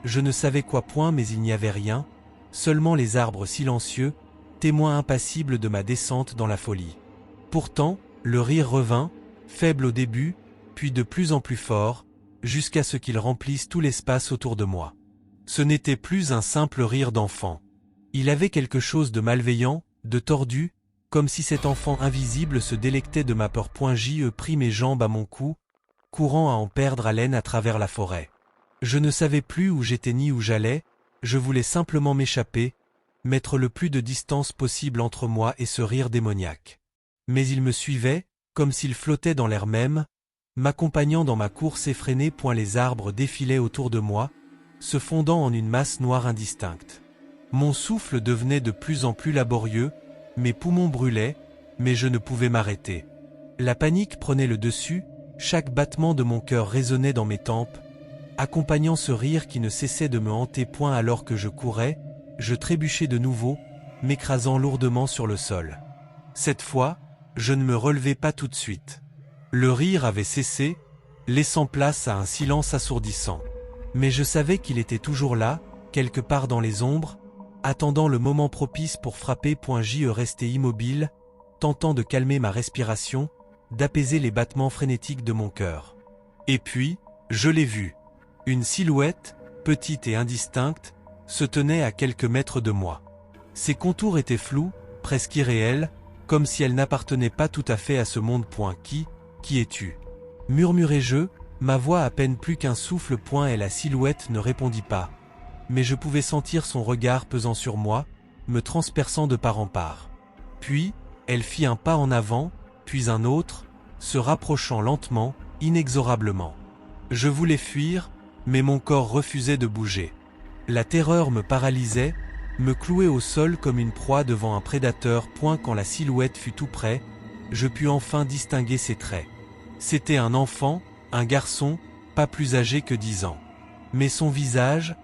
Je ne savais quoi. Mais il n'y avait rien, seulement les arbres silencieux, témoins impassibles de ma descente dans la folie. Pourtant, le rire revint, faible au début, puis de plus en plus fort, jusqu'à ce qu'il remplisse tout l'espace autour de moi. Ce n'était plus un simple rire d'enfant. Il avait quelque chose de malveillant, de tordu, comme si cet enfant invisible se délectait de ma peur. Je pris mes jambes à mon cou, courant à en perdre haleine à travers la forêt. Je ne savais plus où j'étais ni où j'allais, je voulais simplement m'échapper, mettre le plus de distance possible entre moi et ce rire démoniaque. Mais il me suivait, comme s'il flottait dans l'air même, m'accompagnant dans ma course effrénée. Les arbres défilaient autour de moi, se fondant en une masse noire indistincte. Mon souffle devenait de plus en plus laborieux, mes poumons brûlaient, mais je ne pouvais m'arrêter. La panique prenait le dessus, chaque battement de mon cœur résonnait dans mes tempes, accompagnant ce rire qui ne cessait de me hanter. Alors que je courais, je trébuchais de nouveau, m'écrasant lourdement sur le sol. Cette fois, je ne me relevai pas tout de suite. Le rire avait cessé, laissant place à un silence assourdissant. Mais je savais qu'il était toujours là, quelque part dans les ombres, attendant le moment propice pour frapper. Je restais immobile, tentant de calmer ma respiration, d'apaiser les battements frénétiques de mon cœur. Et puis, je l'ai vu. Une silhouette, petite et indistincte, se tenait à quelques mètres de moi. Ses contours étaient flous, presque irréels, comme si elle n'appartenait pas tout à fait à ce monde. Qui es-tu ? Murmurai-je, ma voix à peine plus qu'un souffle. Et la silhouette ne répondit pas. Mais je pouvais sentir son regard pesant sur moi, me transperçant de part en part. Puis, elle fit un pas en avant, puis un autre, se rapprochant lentement, inexorablement. Je voulais fuir, mais mon corps refusait de bouger. La terreur me paralysait, me clouait au sol comme une proie devant un prédateur. Quand la silhouette fut tout près, je pus enfin distinguer ses traits. C'était un enfant, un garçon, pas plus âgé que 10 ans. Mais son visage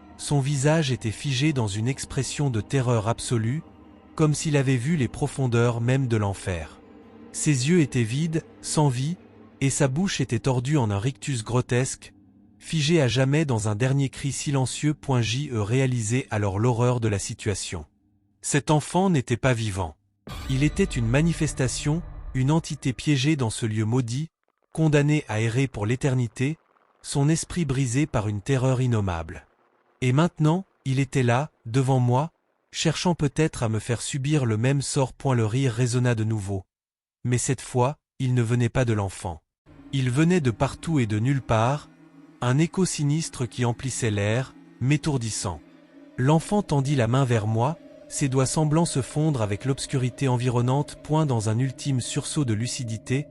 était figé dans une expression de terreur absolue, comme s'il avait vu les profondeurs même de l'enfer. Ses yeux étaient vides, sans vie, et sa bouche était tordue en un rictus grotesque, figé à jamais dans un dernier cri silencieux. Je réalisai alors l'horreur de la situation. Cet enfant n'était pas vivant. Il était une manifestation, une entité piégée dans ce lieu maudit, condamné à errer pour l'éternité, son esprit brisé par une terreur innommable. Et maintenant, il était là, devant moi, cherchant peut-être à me faire subir le même sort. Le rire résonna de nouveau. Mais cette fois, il ne venait pas de l'enfant. Il venait de partout et de nulle part, un écho sinistre qui emplissait l'air, m'étourdissant. L'enfant tendit la main vers moi, ses doigts semblant se fondre avec l'obscurité environnante. Dans un ultime sursaut de lucidité,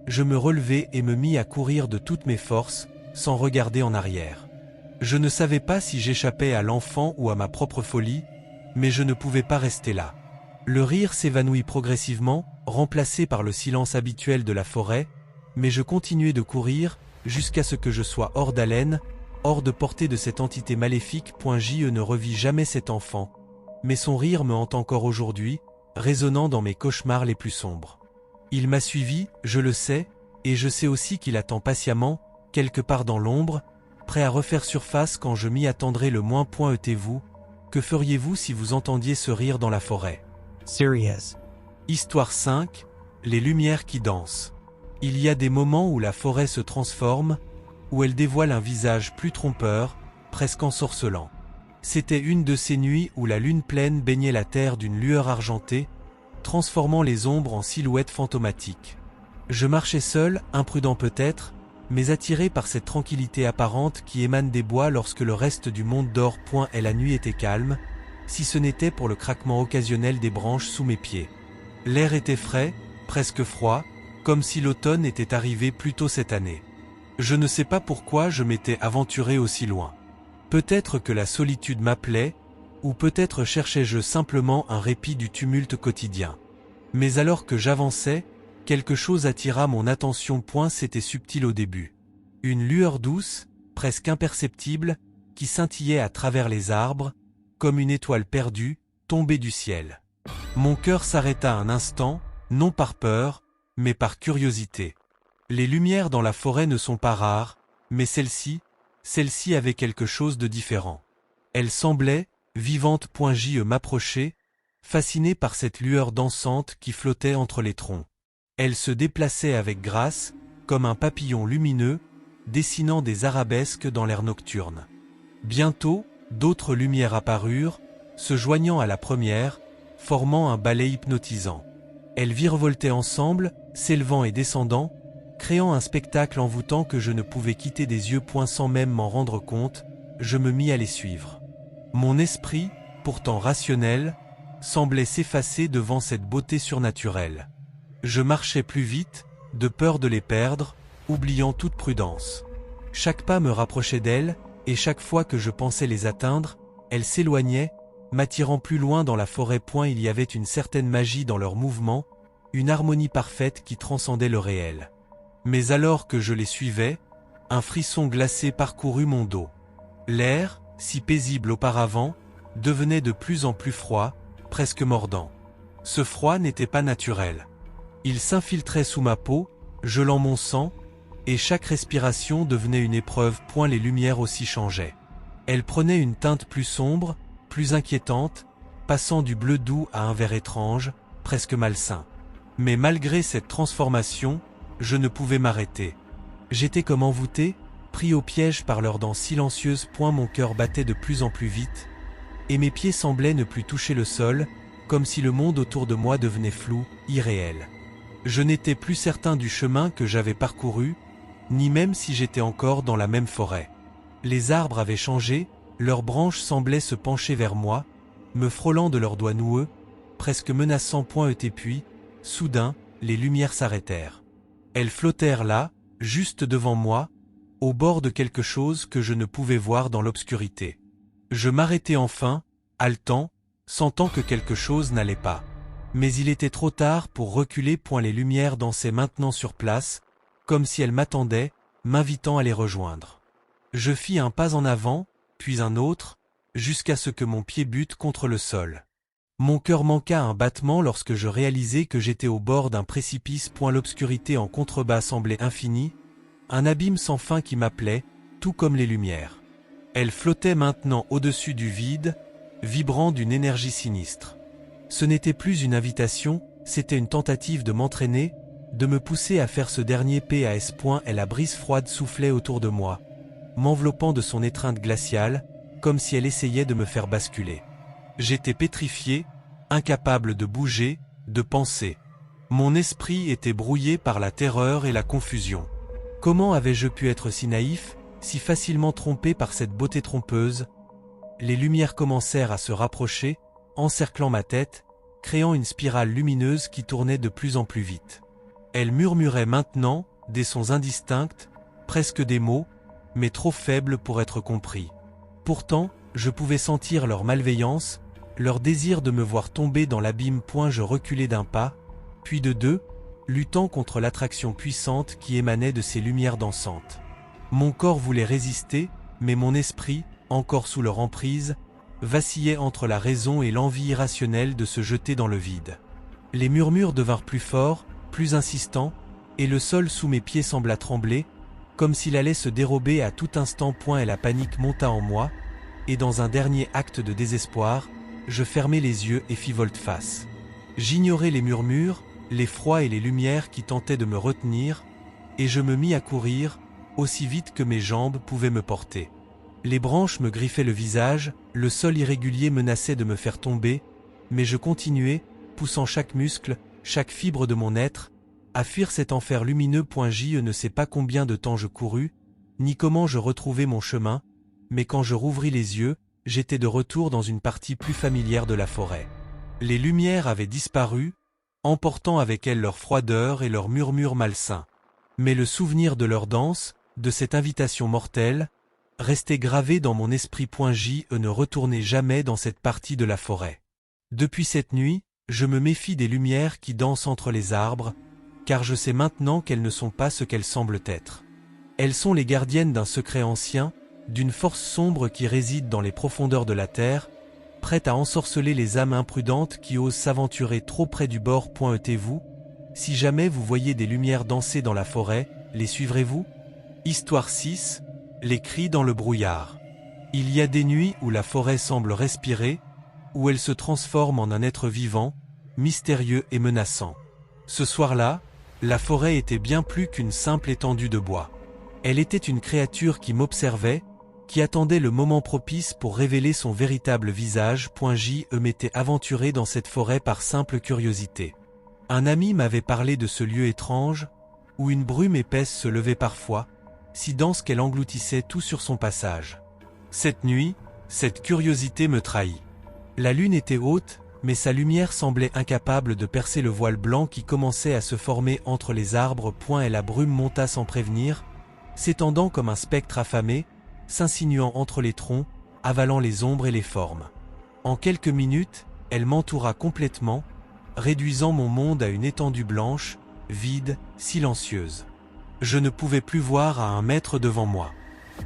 je me relevai et me mis à courir de toutes mes forces, sans regarder en arrière. Je ne savais pas si j'échappais à l'enfant ou à ma propre folie, mais je ne pouvais pas rester là. Le rire s'évanouit progressivement, remplacé par le silence habituel de la forêt, mais je continuai de courir, jusqu'à ce que je sois hors d'haleine, hors de portée de cette entité maléfique. Je ne revis jamais cet enfant, mais son rire me hante encore aujourd'hui, résonnant dans mes cauchemars les plus sombres. Il m'a suivi, je le sais, et je sais aussi qu'il attend patiemment, quelque part dans l'ombre, prêt à refaire surface quand je m'y attendrai le moins. Et-vous, que feriez-vous si vous entendiez ce rire dans la forêt ? Serious. Histoire 5, les lumières qui dansent. Il y a des moments où la forêt se transforme, où elle dévoile un visage plus trompeur, presque ensorcelant. C'était une de ces nuits où la lune pleine baignait la terre d'une lueur argentée, transformant les ombres en silhouettes fantomatiques. Je marchais seul, imprudent peut-être, mais attiré par cette tranquillité apparente qui émane des bois lorsque le reste du monde dort. Et la nuit était calme, si ce n'était pour le craquement occasionnel des branches sous mes pieds. L'air était frais, presque froid, comme si l'automne était arrivé plus tôt cette année. Je ne sais pas pourquoi je m'étais aventuré aussi loin. Peut-être que la solitude m'appelait, ou peut-être cherchais-je simplement un répit du tumulte quotidien. Mais alors que j'avançais, quelque chose attira mon attention. C'était subtil au début. Une lueur douce, presque imperceptible, qui scintillait à travers les arbres, comme une étoile perdue, tombée du ciel. Mon cœur s'arrêta un instant, non par peur, mais par curiosité. Les lumières dans la forêt ne sont pas rares, mais celle-ci avait quelque chose de différent. Elle semblait, vivante. Je m'approchai, fasciné par cette lueur dansante qui flottait entre les troncs. Elle se déplaçait avec grâce, comme un papillon lumineux, dessinant des arabesques dans l'air nocturne. Bientôt, d'autres lumières apparurent, se joignant à la première, formant un ballet hypnotisant. Elles virevoltaient ensemble, s'élevant et descendant, créant un spectacle envoûtant que je ne pouvais quitter des yeux. Sans même m'en rendre compte, je me mis à les suivre. Mon esprit, pourtant rationnel, semblait s'effacer devant cette beauté surnaturelle. Je marchais plus vite, de peur de les perdre, oubliant toute prudence. Chaque pas me rapprochait d'elles, et chaque fois que je pensais les atteindre, elles s'éloignaient, m'attirant plus loin dans la forêt. Il y avait une certaine magie dans leurs mouvements, une harmonie parfaite qui transcendait le réel. Mais alors que je les suivais, un frisson glacé parcourut mon dos. L'air, si paisible auparavant, devenait de plus en plus froid, presque mordant. Ce froid n'était pas naturel. Il s'infiltrait sous ma peau, gelant mon sang, et chaque respiration devenait une épreuve. Les lumières aussi changeaient. Elles prenaient une teinte plus sombre, plus inquiétante, passant du bleu doux à un vert étrange, presque malsain. Mais malgré cette transformation, je ne pouvais m'arrêter. J'étais comme envoûté, Pris au piège par leurs dents silencieuses, mon cœur battait de plus en plus vite, et mes pieds semblaient ne plus toucher le sol, comme si le monde autour de moi devenait flou, irréel. Je n'étais plus certain du chemin que j'avais parcouru, ni même si j'étais encore dans la même forêt. Les arbres avaient changé, leurs branches semblaient se pencher vers moi, me frôlant de leurs doigts noueux, presque menaçants. Et puis, soudain, les lumières s'arrêtèrent. Elles flottèrent là, juste devant moi, au bord de quelque chose que je ne pouvais voir dans l'obscurité. Je m'arrêtai enfin, haletant, sentant que quelque chose n'allait pas. Mais il était trop tard pour reculer. Les lumières dansaient maintenant sur place, comme si elles m'attendaient, m'invitant à les rejoindre. Je fis un pas en avant, puis un autre, jusqu'à ce que mon pied bute contre le sol. Mon cœur manqua un battement lorsque je réalisai que j'étais au bord d'un précipice. L'obscurité en contrebas semblait infinie, un abîme sans fin qui m'appelait, tout comme les lumières. Elles flottaient maintenant au-dessus du vide, vibrant d'une énergie sinistre. Ce n'était plus une invitation, c'était une tentative de m'entraîner, de me pousser à faire ce dernier pas. Et la brise froide soufflait autour de moi, m'enveloppant de son étreinte glaciale, comme si elle essayait de me faire basculer. J'étais pétrifié, incapable de bouger, de penser. Mon esprit était brouillé par la terreur et la confusion. Comment avais-je pu être si naïf, si facilement trompé par cette beauté trompeuse? Les lumières commencèrent à se rapprocher, encerclant ma tête, créant une spirale lumineuse qui tournait de plus en plus vite. Elles murmuraient maintenant, des sons indistincts, presque des mots, mais trop faibles pour être compris. Pourtant, je pouvais sentir leur malveillance, leur désir de me voir tomber dans l'abîme. Je reculai d'un pas, puis de deux, luttant contre l'attraction puissante qui émanait de ces lumières dansantes. Mon corps voulait résister, mais mon esprit, encore sous leur emprise, vacillait entre la raison et l'envie irrationnelle de se jeter dans le vide. Les murmures devinrent plus forts, plus insistants, et le sol sous mes pieds sembla trembler, comme s'il allait se dérober à tout instant. Et la panique monta en moi, et dans un dernier acte de désespoir, je fermai les yeux et fis volte-face. J'ignorais les murmures, l'effroi et les lumières qui tentaient de me retenir, et je me mis à courir, aussi vite que mes jambes pouvaient me porter. Les branches me griffaient le visage, le sol irrégulier menaçait de me faire tomber, mais je continuais, poussant chaque muscle, chaque fibre de mon être, à fuir cet enfer lumineux. Je ne sais pas combien de temps je courus, ni comment je retrouvai mon chemin, mais quand je rouvris les yeux, j'étais de retour dans une partie plus familière de la forêt. Les lumières avaient disparu, emportant avec elles leur froideur et leurs murmures malsains. Mais le souvenir de leur danse, de cette invitation mortelle, restait gravé dans mon esprit. Je ne retournai jamais dans cette partie de la forêt. Depuis cette nuit, je me méfie des lumières qui dansent entre les arbres, car je sais maintenant qu'elles ne sont pas ce qu'elles semblent être. Elles sont les gardiennes d'un secret ancien, d'une force sombre qui réside dans les profondeurs de la terre, prête à ensorceler les âmes imprudentes qui osent s'aventurer trop près du bord. Vous, si jamais vous voyez des lumières danser dans la forêt, les suivrez-vous? Histoire 6, les cris dans le brouillard. Il y a des nuits où la forêt semble respirer, où elle se transforme en un être vivant, mystérieux et menaçant. Ce soir-là, la forêt était bien plus qu'une simple étendue de bois. Elle était une créature qui m'observait, qui attendait le moment propice pour révéler son véritable visage. Je m'étais aventuré dans cette forêt par simple curiosité. Un ami m'avait parlé de ce lieu étrange, où une brume épaisse se levait parfois, si dense qu'elle engloutissait tout sur son passage. Cette nuit, cette curiosité me trahit. La lune était haute, mais sa lumière semblait incapable de percer le voile blanc qui commençait à se former entre les arbres. Et la brume monta sans prévenir, s'étendant comme un spectre affamé, s'insinuant entre les troncs, avalant les ombres et les formes. En quelques minutes, elle m'entoura complètement, réduisant mon monde à une étendue blanche, vide, silencieuse. Je ne pouvais plus voir à 1 mètre devant moi.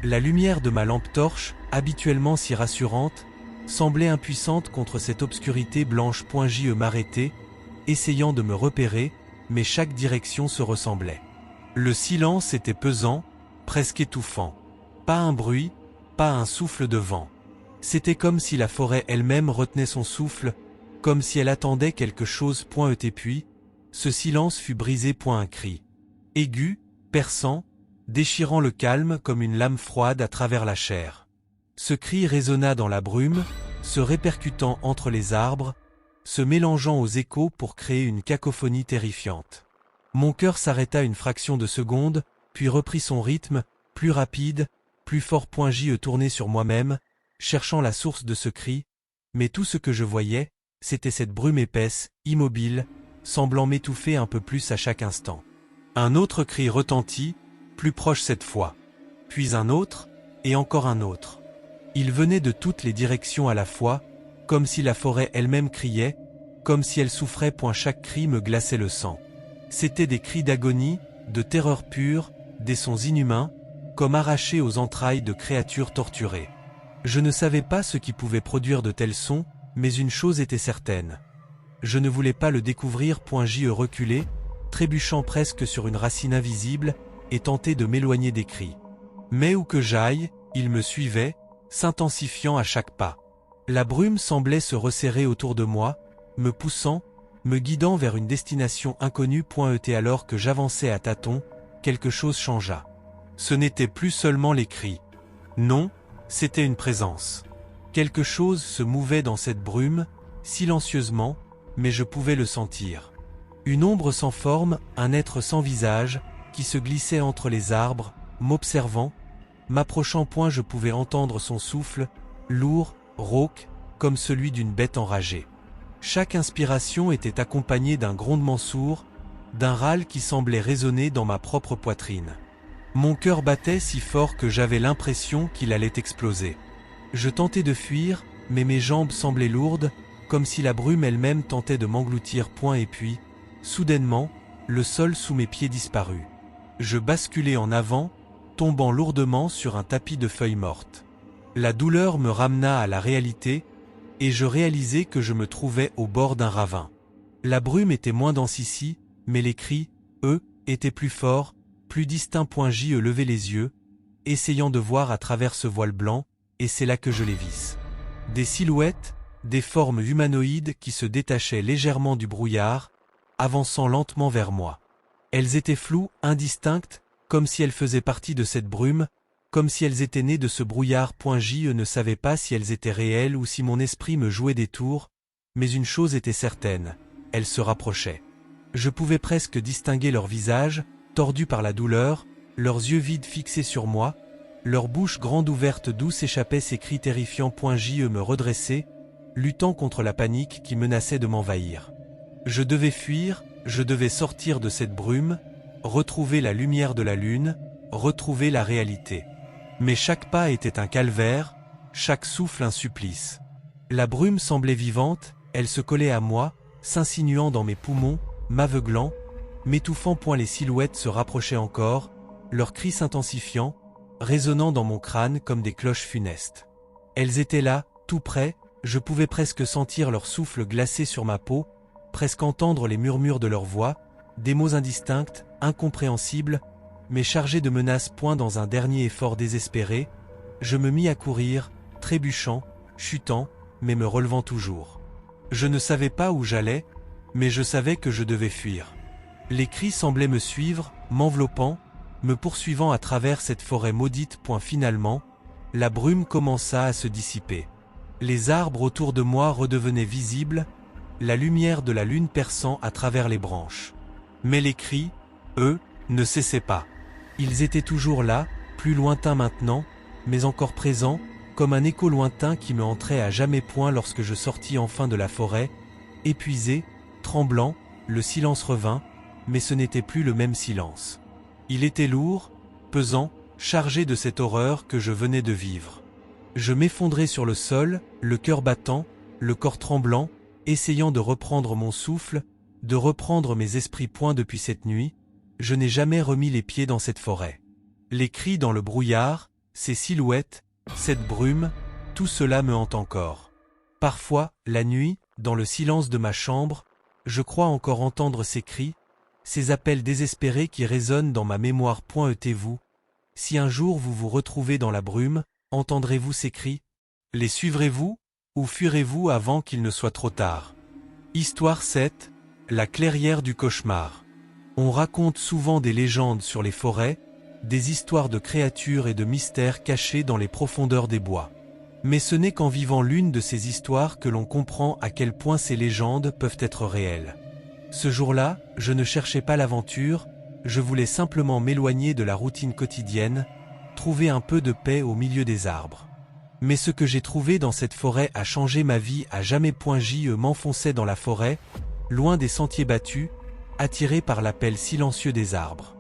La lumière de ma lampe torche, habituellement si rassurante, semblait impuissante contre cette obscurité blanche. Je m'arrêtai, essayant de me repérer, mais chaque direction se ressemblait. Le silence était pesant, presque étouffant. Pas un bruit, pas un souffle de vent. C'était comme si la forêt elle-même retenait son souffle, comme si elle attendait quelque chose. Et puis, ce silence fut brisé. Un cri aigu, perçant, déchirant le calme comme une lame froide à travers la chair. Ce cri résonna dans la brume, se répercutant entre les arbres, se mélangeant aux échos pour créer une cacophonie terrifiante. Mon cœur s'arrêta une fraction de seconde, puis reprit son rythme, plus rapide, plus fort. J'y tournai sur moi-même, cherchant la source de ce cri, mais tout ce que je voyais, c'était cette brume épaisse, immobile, semblant m'étouffer un peu plus à chaque instant. Un autre cri retentit, plus proche cette fois. Puis un autre, et encore un autre. Il venait de toutes les directions à la fois, comme si la forêt elle-même criait, comme si elle souffrait. Chaque cri me glaçait le sang. C'étaient des cris d'agonie, de terreur pure, des sons inhumains, comme arrachés aux entrailles de créatures torturées. Je ne savais pas ce qui pouvait produire de tels sons, mais une chose était certaine. Je ne voulais pas le découvrir. J'y reculai, trébuchant presque sur une racine invisible, et tentai de m'éloigner des cris. Mais où que j'aille, ils me suivaient, s'intensifiant à chaque pas. La brume semblait se resserrer autour de moi, me poussant, me guidant vers une destination inconnue. Alors que j'avançais à tâtons, quelque chose changea. Ce n'était plus seulement les cris. Non, c'était une présence. Quelque chose se mouvait dans cette brume, silencieusement, mais je pouvais le sentir. Une ombre sans forme, un être sans visage, qui se glissait entre les arbres, m'observant, m'approchant. Je pouvais entendre son souffle, lourd, rauque, comme celui d'une bête enragée. Chaque inspiration était accompagnée d'un grondement sourd, d'un râle qui semblait résonner dans ma propre poitrine. Mon cœur battait si fort que j'avais l'impression qu'il allait exploser. Je tentais de fuir, mais mes jambes semblaient lourdes, comme si la brume elle-même tentait de m'engloutir. Et puis, soudainement, le sol sous mes pieds disparut. Je basculai en avant, tombant lourdement sur un tapis de feuilles mortes. La douleur me ramena à la réalité, et je réalisai que je me trouvais au bord d'un ravin. La brume était moins dense ici, mais les cris, eux, étaient plus forts, plus distincts. J'y levai les yeux, essayant de voir à travers ce voile blanc, et c'est là que je les vis. Des silhouettes, des formes humanoïdes qui se détachaient légèrement du brouillard, avançant lentement vers moi. Elles étaient floues, indistinctes, comme si elles faisaient partie de cette brume, comme si elles étaient nées de ce brouillard. Je ne savais pas si elles étaient réelles ou si mon esprit me jouait des tours, mais une chose était certaine, elles se rapprochaient. Je pouvais presque distinguer leurs visages, tordus par la douleur, leurs yeux vides fixés sur moi, leur bouche grande ouverte d'où s'échappaient ces cris terrifiants. Je me redressai, luttant contre la panique qui menaçait de m'envahir. Je devais fuir, je devais sortir de cette brume, retrouver la lumière de la lune, retrouver la réalité. Mais chaque pas était un calvaire, chaque souffle un supplice. La brume semblait vivante, elle se collait à moi, s'insinuant dans mes poumons, m'aveuglant, m'étouffant. Les silhouettes se rapprochaient encore, leurs cris s'intensifiant, résonnant dans mon crâne comme des cloches funestes. Elles étaient là, tout près, je pouvais presque sentir leur souffle glacé sur ma peau, presque entendre les murmures de leur voix, des mots indistincts, incompréhensibles, mais chargés de menaces. Dans un dernier effort désespéré, je me mis à courir, trébuchant, chutant, mais me relevant toujours. Je ne savais pas où j'allais, mais je savais que je devais fuir. Les cris semblaient me suivre, m'enveloppant, me poursuivant à travers cette forêt maudite. Finalement, la brume commença à se dissiper. Les arbres autour de moi redevenaient visibles, la lumière de la lune perçant à travers les branches. Mais les cris, eux, ne cessaient pas. Ils étaient toujours là, plus lointains maintenant, mais encore présents, comme un écho lointain qui me entrait à jamais. Lorsque je sortis enfin de la forêt, épuisé, tremblant, le silence revint, mais ce n'était plus le même silence. Il était lourd, pesant, chargé de cette horreur que je venais de vivre. Je m'effondrai sur le sol, le cœur battant, le corps tremblant, essayant de reprendre mon souffle, de reprendre mes esprits. Depuis cette nuit, je n'ai jamais remis les pieds dans cette forêt. Les cris dans le brouillard, ces silhouettes, cette brume, tout cela me hante encore. Parfois, la nuit, dans le silence de ma chambre, je crois encore entendre ces cris, ces appels désespérés qui résonnent dans ma mémoire. Vous, si un jour vous vous retrouvez dans la brume, entendrez-vous ces cris? Les suivrez-vous, ou fuirez-vous avant qu'il ne soit trop tard? Histoire 7, la clairière du cauchemar. On raconte souvent des légendes sur les forêts, des histoires de créatures et de mystères cachés dans les profondeurs des bois. Mais ce n'est qu'en vivant l'une de ces histoires que l'on comprend à quel point ces légendes peuvent être réelles. Ce jour-là, je ne cherchais pas l'aventure, je voulais simplement m'éloigner de la routine quotidienne, trouver un peu de paix au milieu des arbres. Mais ce que j'ai trouvé dans cette forêt a changé ma vie à jamais. Je m'enfonçais dans la forêt, loin des sentiers battus, attiré par l'appel silencieux des arbres.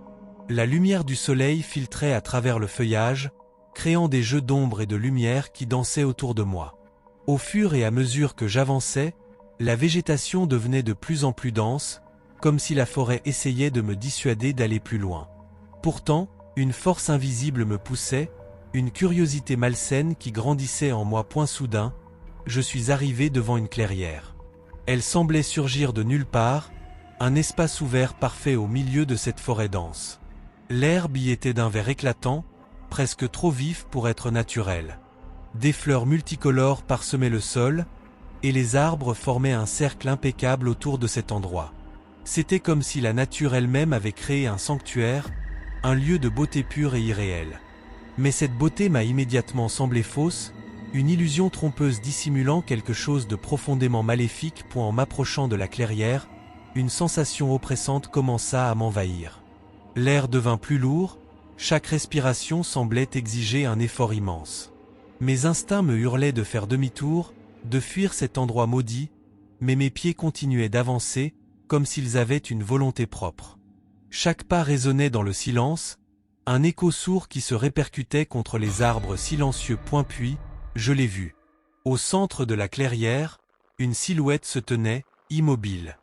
La lumière du soleil filtrait à travers le feuillage, créant des jeux d'ombre et de lumière qui dansaient autour de moi. Au fur et à mesure que j'avançais, la végétation devenait de plus en plus dense, comme si la forêt essayait de me dissuader d'aller plus loin. Pourtant, une force invisible me poussait, une curiosité malsaine qui grandissait en moi. Soudain, je suis arrivé devant une clairière. Elle semblait surgir de nulle part, un espace ouvert parfait au milieu de cette forêt dense. L'herbe y était d'un vert éclatant, presque trop vif pour être naturel. Des fleurs multicolores parsemaient le sol, et les arbres formaient un cercle impeccable autour de cet endroit. C'était comme si la nature elle-même avait créé un sanctuaire, un lieu de beauté pure et irréelle. Mais cette beauté m'a immédiatement semblé fausse, une illusion trompeuse dissimulant quelque chose de profondément maléfique. En m'approchant de la clairière, une sensation oppressante commença à m'envahir. L'air devint plus lourd, chaque respiration semblait exiger un effort immense. Mes instincts me hurlaient de faire demi-tour, de fuir cet endroit maudit, mais mes pieds continuaient d'avancer, comme s'ils avaient une volonté propre. Chaque pas résonnait dans le silence, un écho sourd qui se répercutait contre les arbres silencieux. Puis, je l'ai vue. Au centre de la clairière, une silhouette se tenait, immobile.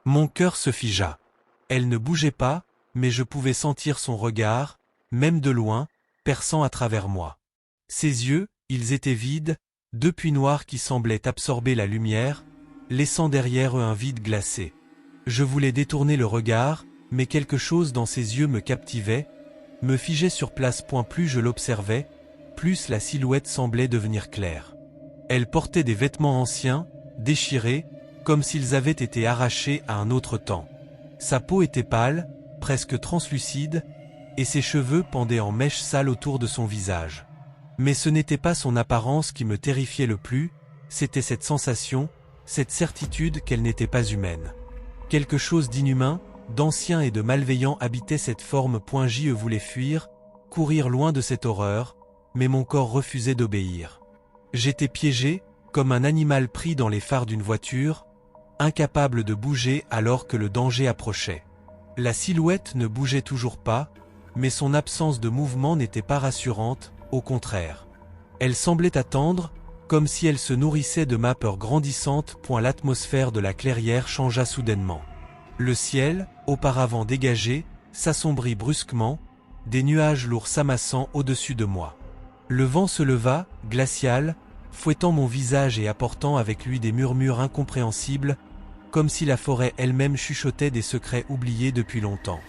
Mon cœur se figea. Elle ne bougeait pas, mais je pouvais sentir son regard, même de loin, perçant à travers moi. Ses yeux, ils étaient vides, deux puits noirs qui semblaient absorber la lumière, laissant derrière eux un vide glacé. Je voulais détourner le regard, mais quelque chose dans ses yeux me captivait, me figeait sur place. Plus je l'observais, plus la silhouette semblait devenir claire. Elle portait des vêtements anciens, déchirés, comme s'ils avaient été arrachés à un autre temps. Sa peau était pâle, presque translucide, et ses cheveux pendaient en mèches sales autour de son visage. Mais ce n'était pas son apparence qui me terrifiait le plus, c'était cette sensation, cette certitude qu'elle n'était pas humaine. Quelque chose d'inhumain, d'ancien et de malveillant habitait cette forme. Je voulais fuir, courir loin de cette horreur, mais mon corps refusait d'obéir. J'étais piégé, comme un animal pris dans les phares d'une voiture, incapable de bouger alors que le danger approchait. La silhouette ne bougeait toujours pas, mais son absence de mouvement n'était pas rassurante, au contraire. Elle semblait attendre, comme si elle se nourrissait de ma peur grandissante. L'atmosphère de la clairière changea soudainement. Le ciel, auparavant dégagé, s'assombrit brusquement, des nuages lourds s'amassant au-dessus de moi. Le vent se leva, glacial, fouettant mon visage et apportant avec lui des murmures incompréhensibles, comme si la forêt elle-même chuchotait des secrets oubliés depuis longtemps.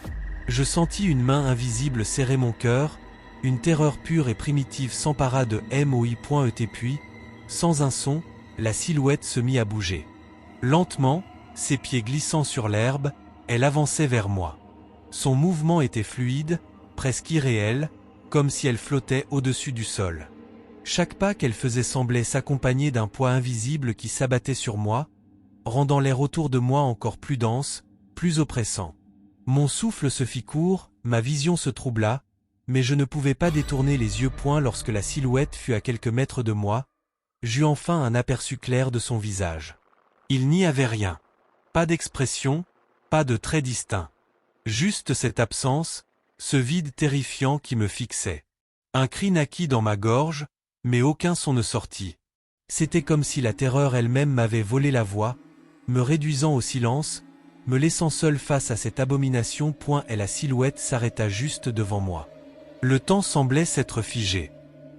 Je sentis une main invisible serrer mon cœur, une terreur pure et primitive s'empara de moi. Puis, sans un son, la silhouette se mit à bouger. Lentement, ses pieds glissant sur l'herbe, elle avançait vers moi. Son mouvement était fluide, presque irréel, comme si elle flottait au-dessus du sol. Chaque pas qu'elle faisait semblait s'accompagner d'un poids invisible qui s'abattait sur moi, rendant l'air autour de moi encore plus dense, plus oppressant. Mon souffle se fit court, ma vision se troubla, mais je ne pouvais pas détourner les yeux. Lorsque la silhouette fut à quelques mètres de moi, j'eus enfin un aperçu clair de son visage. Il n'y avait rien. Pas d'expression, pas de trait distinct. Juste cette absence, ce vide terrifiant qui me fixait. Un cri naquit dans ma gorge, mais aucun son ne sortit. C'était comme si la terreur elle-même m'avait volé la voix, me réduisant au silence, me laissant seul face à cette abomination. Et la silhouette s'arrêta juste devant moi. Le temps semblait s'être figé.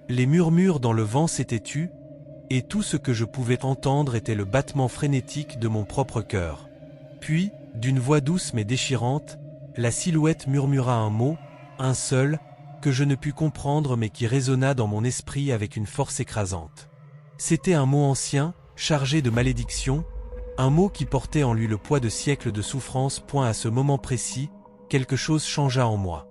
Les murmures dans le vent s'étaient tus, et tout ce que je pouvais entendre était le battement frénétique de mon propre cœur. Puis, d'une voix douce mais déchirante, la silhouette murmura un mot, un seul, que je ne pus comprendre mais qui résonna dans mon esprit avec une force écrasante. C'était un mot ancien, chargé de malédiction, un mot qui portait en lui le poids de siècles de souffrance. À ce moment précis, quelque chose changea en moi.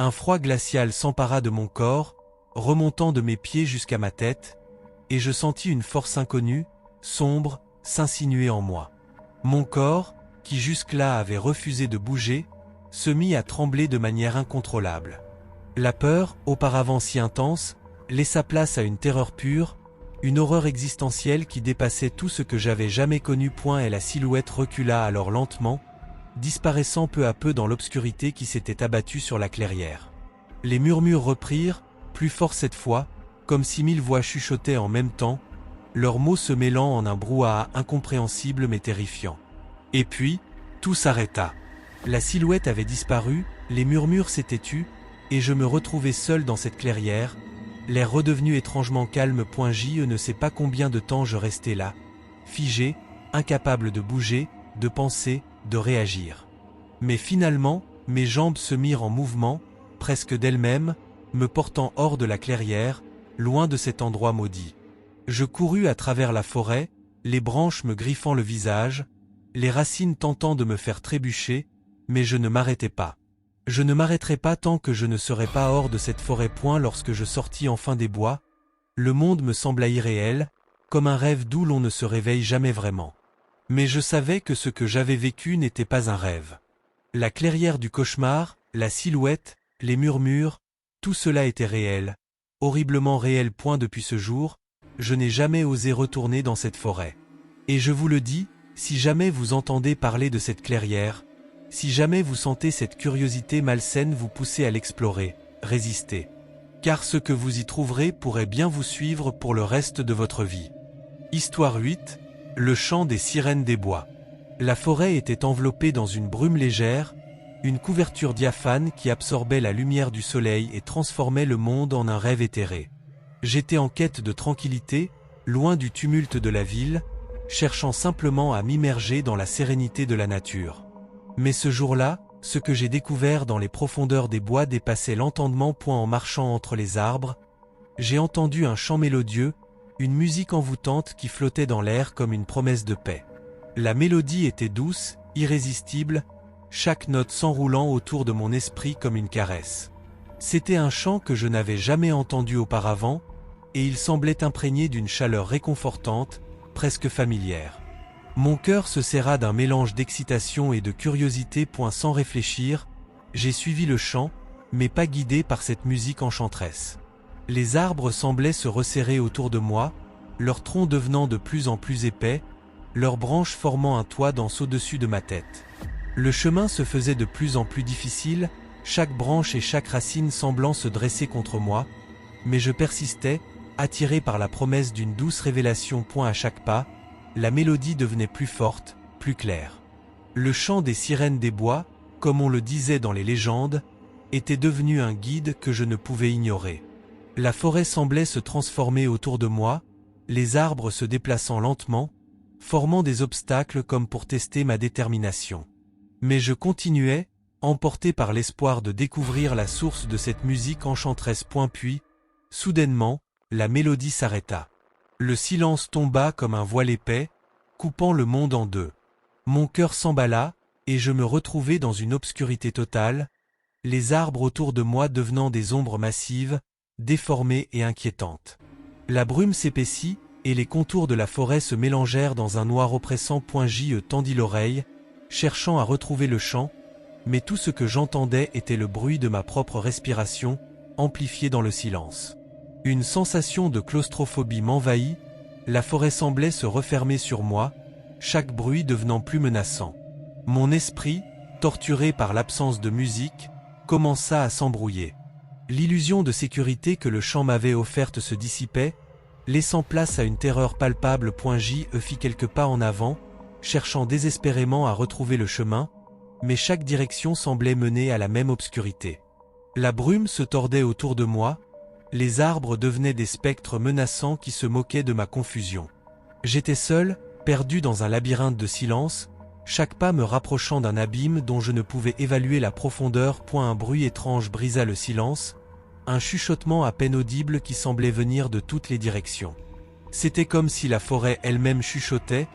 Un froid glacial s'empara de mon corps, remontant de mes pieds jusqu'à ma tête, et je sentis une force inconnue, sombre, s'insinuer en moi. Mon corps, qui jusque-là avait refusé de bouger, se mit à trembler de manière incontrôlable. La peur, auparavant si intense, laissa place à une terreur pure, une horreur existentielle qui dépassait tout ce que j'avais jamais connu. Et la silhouette recula alors lentement, disparaissant peu à peu dans l'obscurité qui s'était abattue sur la clairière. Les murmures reprirent, plus forts cette fois, comme si 1000 voix chuchotaient en même temps, leurs mots se mêlant en un brouhaha incompréhensible mais terrifiant. Et puis, tout s'arrêta. La silhouette avait disparu, les murmures s'étaient tus, et je me retrouvais seul dans cette clairière, l'air redevenu étrangement calme. Je ne sais pas combien de temps je restais là, figé, incapable de bouger, de penser, de réagir. Mais finalement, mes jambes se mirent en mouvement, presque d'elles-mêmes, me portant hors de la clairière, loin de cet endroit maudit. Je courus à travers la forêt, les branches me griffant le visage, les racines tentant de me faire trébucher, mais je ne m'arrêtais pas. Je ne m'arrêterai pas tant que je ne serai pas hors de cette forêt. Lorsque je sortis enfin des bois, le monde me sembla irréel, comme un rêve d'où l'on ne se réveille jamais vraiment. Mais je savais que ce que j'avais vécu n'était pas un rêve. La clairière du cauchemar, la silhouette, les murmures, tout cela était réel, horriblement réel. Depuis ce jour, je n'ai jamais osé retourner dans cette forêt. Et je vous le dis, si jamais vous entendez parler de cette clairière, si jamais vous sentez cette curiosité malsaine vous pousser à l'explorer, résistez. Car ce que vous y trouverez pourrait bien vous suivre pour le reste de votre vie. Histoire 8, le chant des sirènes des bois. La forêt était enveloppée dans une brume légère, une couverture diaphane qui absorbait la lumière du soleil et transformait le monde en un rêve éthéré. J'étais en quête de tranquillité, loin du tumulte de la ville, cherchant simplement à m'immerger dans la sérénité de la nature. Mais ce jour-là, ce que j'ai découvert dans les profondeurs des bois dépassait l'entendement. En marchant entre les arbres, j'ai entendu un chant mélodieux, une musique envoûtante qui flottait dans l'air comme une promesse de paix. La mélodie était douce, irrésistible, chaque note s'enroulant autour de mon esprit comme une caresse. C'était un chant que je n'avais jamais entendu auparavant, et il semblait imprégné d'une chaleur réconfortante, presque familière. Mon cœur se serra d'un mélange d'excitation et de curiosité. Sans réfléchir, j'ai suivi le chant, mais pas guidé par cette musique enchanteresse. Les arbres semblaient se resserrer autour de moi, leurs troncs devenant de plus en plus épais, leurs branches formant un toit dense au-dessus de ma tête. Le chemin se faisait de plus en plus difficile, chaque branche et chaque racine semblant se dresser contre moi, mais je persistais, attiré par la promesse d'une douce révélation. À chaque pas, la mélodie devenait plus forte, plus claire. Le chant des sirènes des bois, comme on le disait dans les légendes, était devenu un guide que je ne pouvais ignorer. La forêt semblait se transformer autour de moi, les arbres se déplaçant lentement, formant des obstacles comme pour tester ma détermination. Mais je continuais, emporté par l'espoir de découvrir la source de cette musique enchanteresse. Puis, soudainement, la mélodie s'arrêta. Le silence tomba comme un voile épais, coupant le monde en deux. Mon cœur s'emballa, et je me retrouvai dans une obscurité totale, les arbres autour de moi devenant des ombres massives, déformées et inquiétantes. La brume s'épaissit, et les contours de la forêt se mélangèrent dans un noir oppressant. Je tendis l'oreille, cherchant à retrouver le chant, mais tout ce que j'entendais était le bruit de ma propre respiration, amplifié dans le silence. Une sensation de claustrophobie m'envahit, la forêt semblait se refermer sur moi, chaque bruit devenant plus menaçant. Mon esprit, torturé par l'absence de musique, commença à s'embrouiller. L'illusion de sécurité que le chant m'avait offerte se dissipait, laissant place à une terreur palpable. Je fis quelques pas en avant, cherchant désespérément à retrouver le chemin, mais chaque direction semblait mener à la même obscurité. La brume se tordait autour de moi, les arbres devenaient des spectres menaçants qui se moquaient de ma confusion. J'étais seul, perdu dans un labyrinthe de silence, chaque pas me rapprochant d'un abîme dont je ne pouvais évaluer la profondeur. Un bruit étrange brisa le silence, un chuchotement à peine audible qui semblait venir de toutes les directions. C'était comme si la forêt elle-même chuchotait,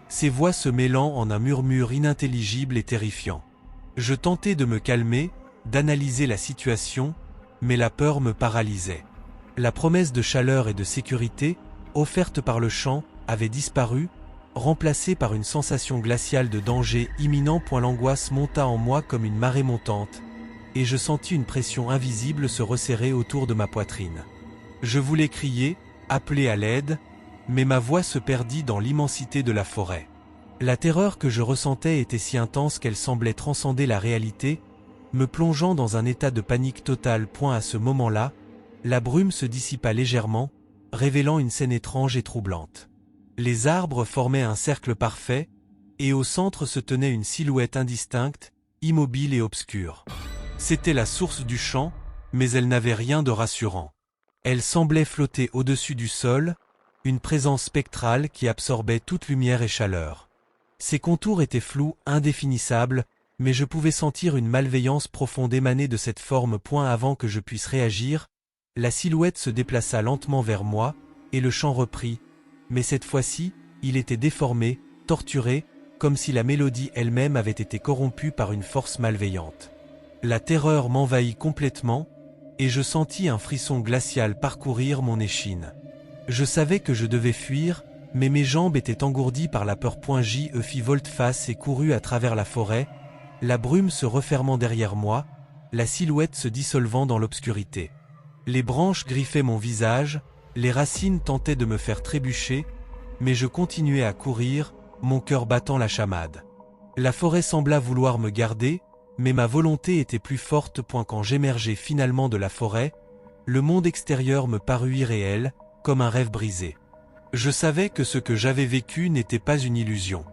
ses voix se mêlant en un murmure inintelligible et terrifiant. Je tentai de me calmer, d'analyser la situation, mais la peur me paralysait. La promesse de chaleur et de sécurité, offerte par le champ, avait disparu, remplacée par une sensation glaciale de danger imminent. L'angoisse monta en moi comme une marée montante, et je sentis une pression invisible se resserrer autour de ma poitrine. Je voulais crier, appeler à l'aide, mais ma voix se perdit dans l'immensité de la forêt. La terreur que je ressentais était si intense qu'elle semblait transcender la réalité, me plongeant dans un état de panique totale. À ce moment-là, la brume se dissipa légèrement, révélant une scène étrange et troublante. Les arbres formaient un cercle parfait, et au centre se tenait une silhouette indistincte, immobile et obscure. C'était la source du champ, mais elle n'avait rien de rassurant. Elle semblait flotter au-dessus du sol, une présence spectrale qui absorbait toute lumière et chaleur. Ses contours étaient flous, indéfinissables, mais je pouvais sentir une malveillance profonde émaner de cette forme. Avant que je puisse réagir, la silhouette se déplaça lentement vers moi, et le chant reprit, mais cette fois-ci, il était déformé, torturé, comme si la mélodie elle-même avait été corrompue par une force malveillante. La terreur m'envahit complètement, et je sentis un frisson glacial parcourir mon échine. Je savais que je devais fuir, mais mes jambes étaient engourdies par la peur. Je fis volte-face et courus à travers la forêt, la brume se refermant derrière moi, la silhouette se dissolvant dans l'obscurité. Les branches griffaient mon visage, les racines tentaient de me faire trébucher, mais je continuais à courir, mon cœur battant la chamade. La forêt sembla vouloir me garder, mais ma volonté était plus forte. Quand j'émergeai finalement de la forêt, le monde extérieur me parut irréel, comme un rêve brisé. Je savais que ce que j'avais vécu n'était pas une illusion.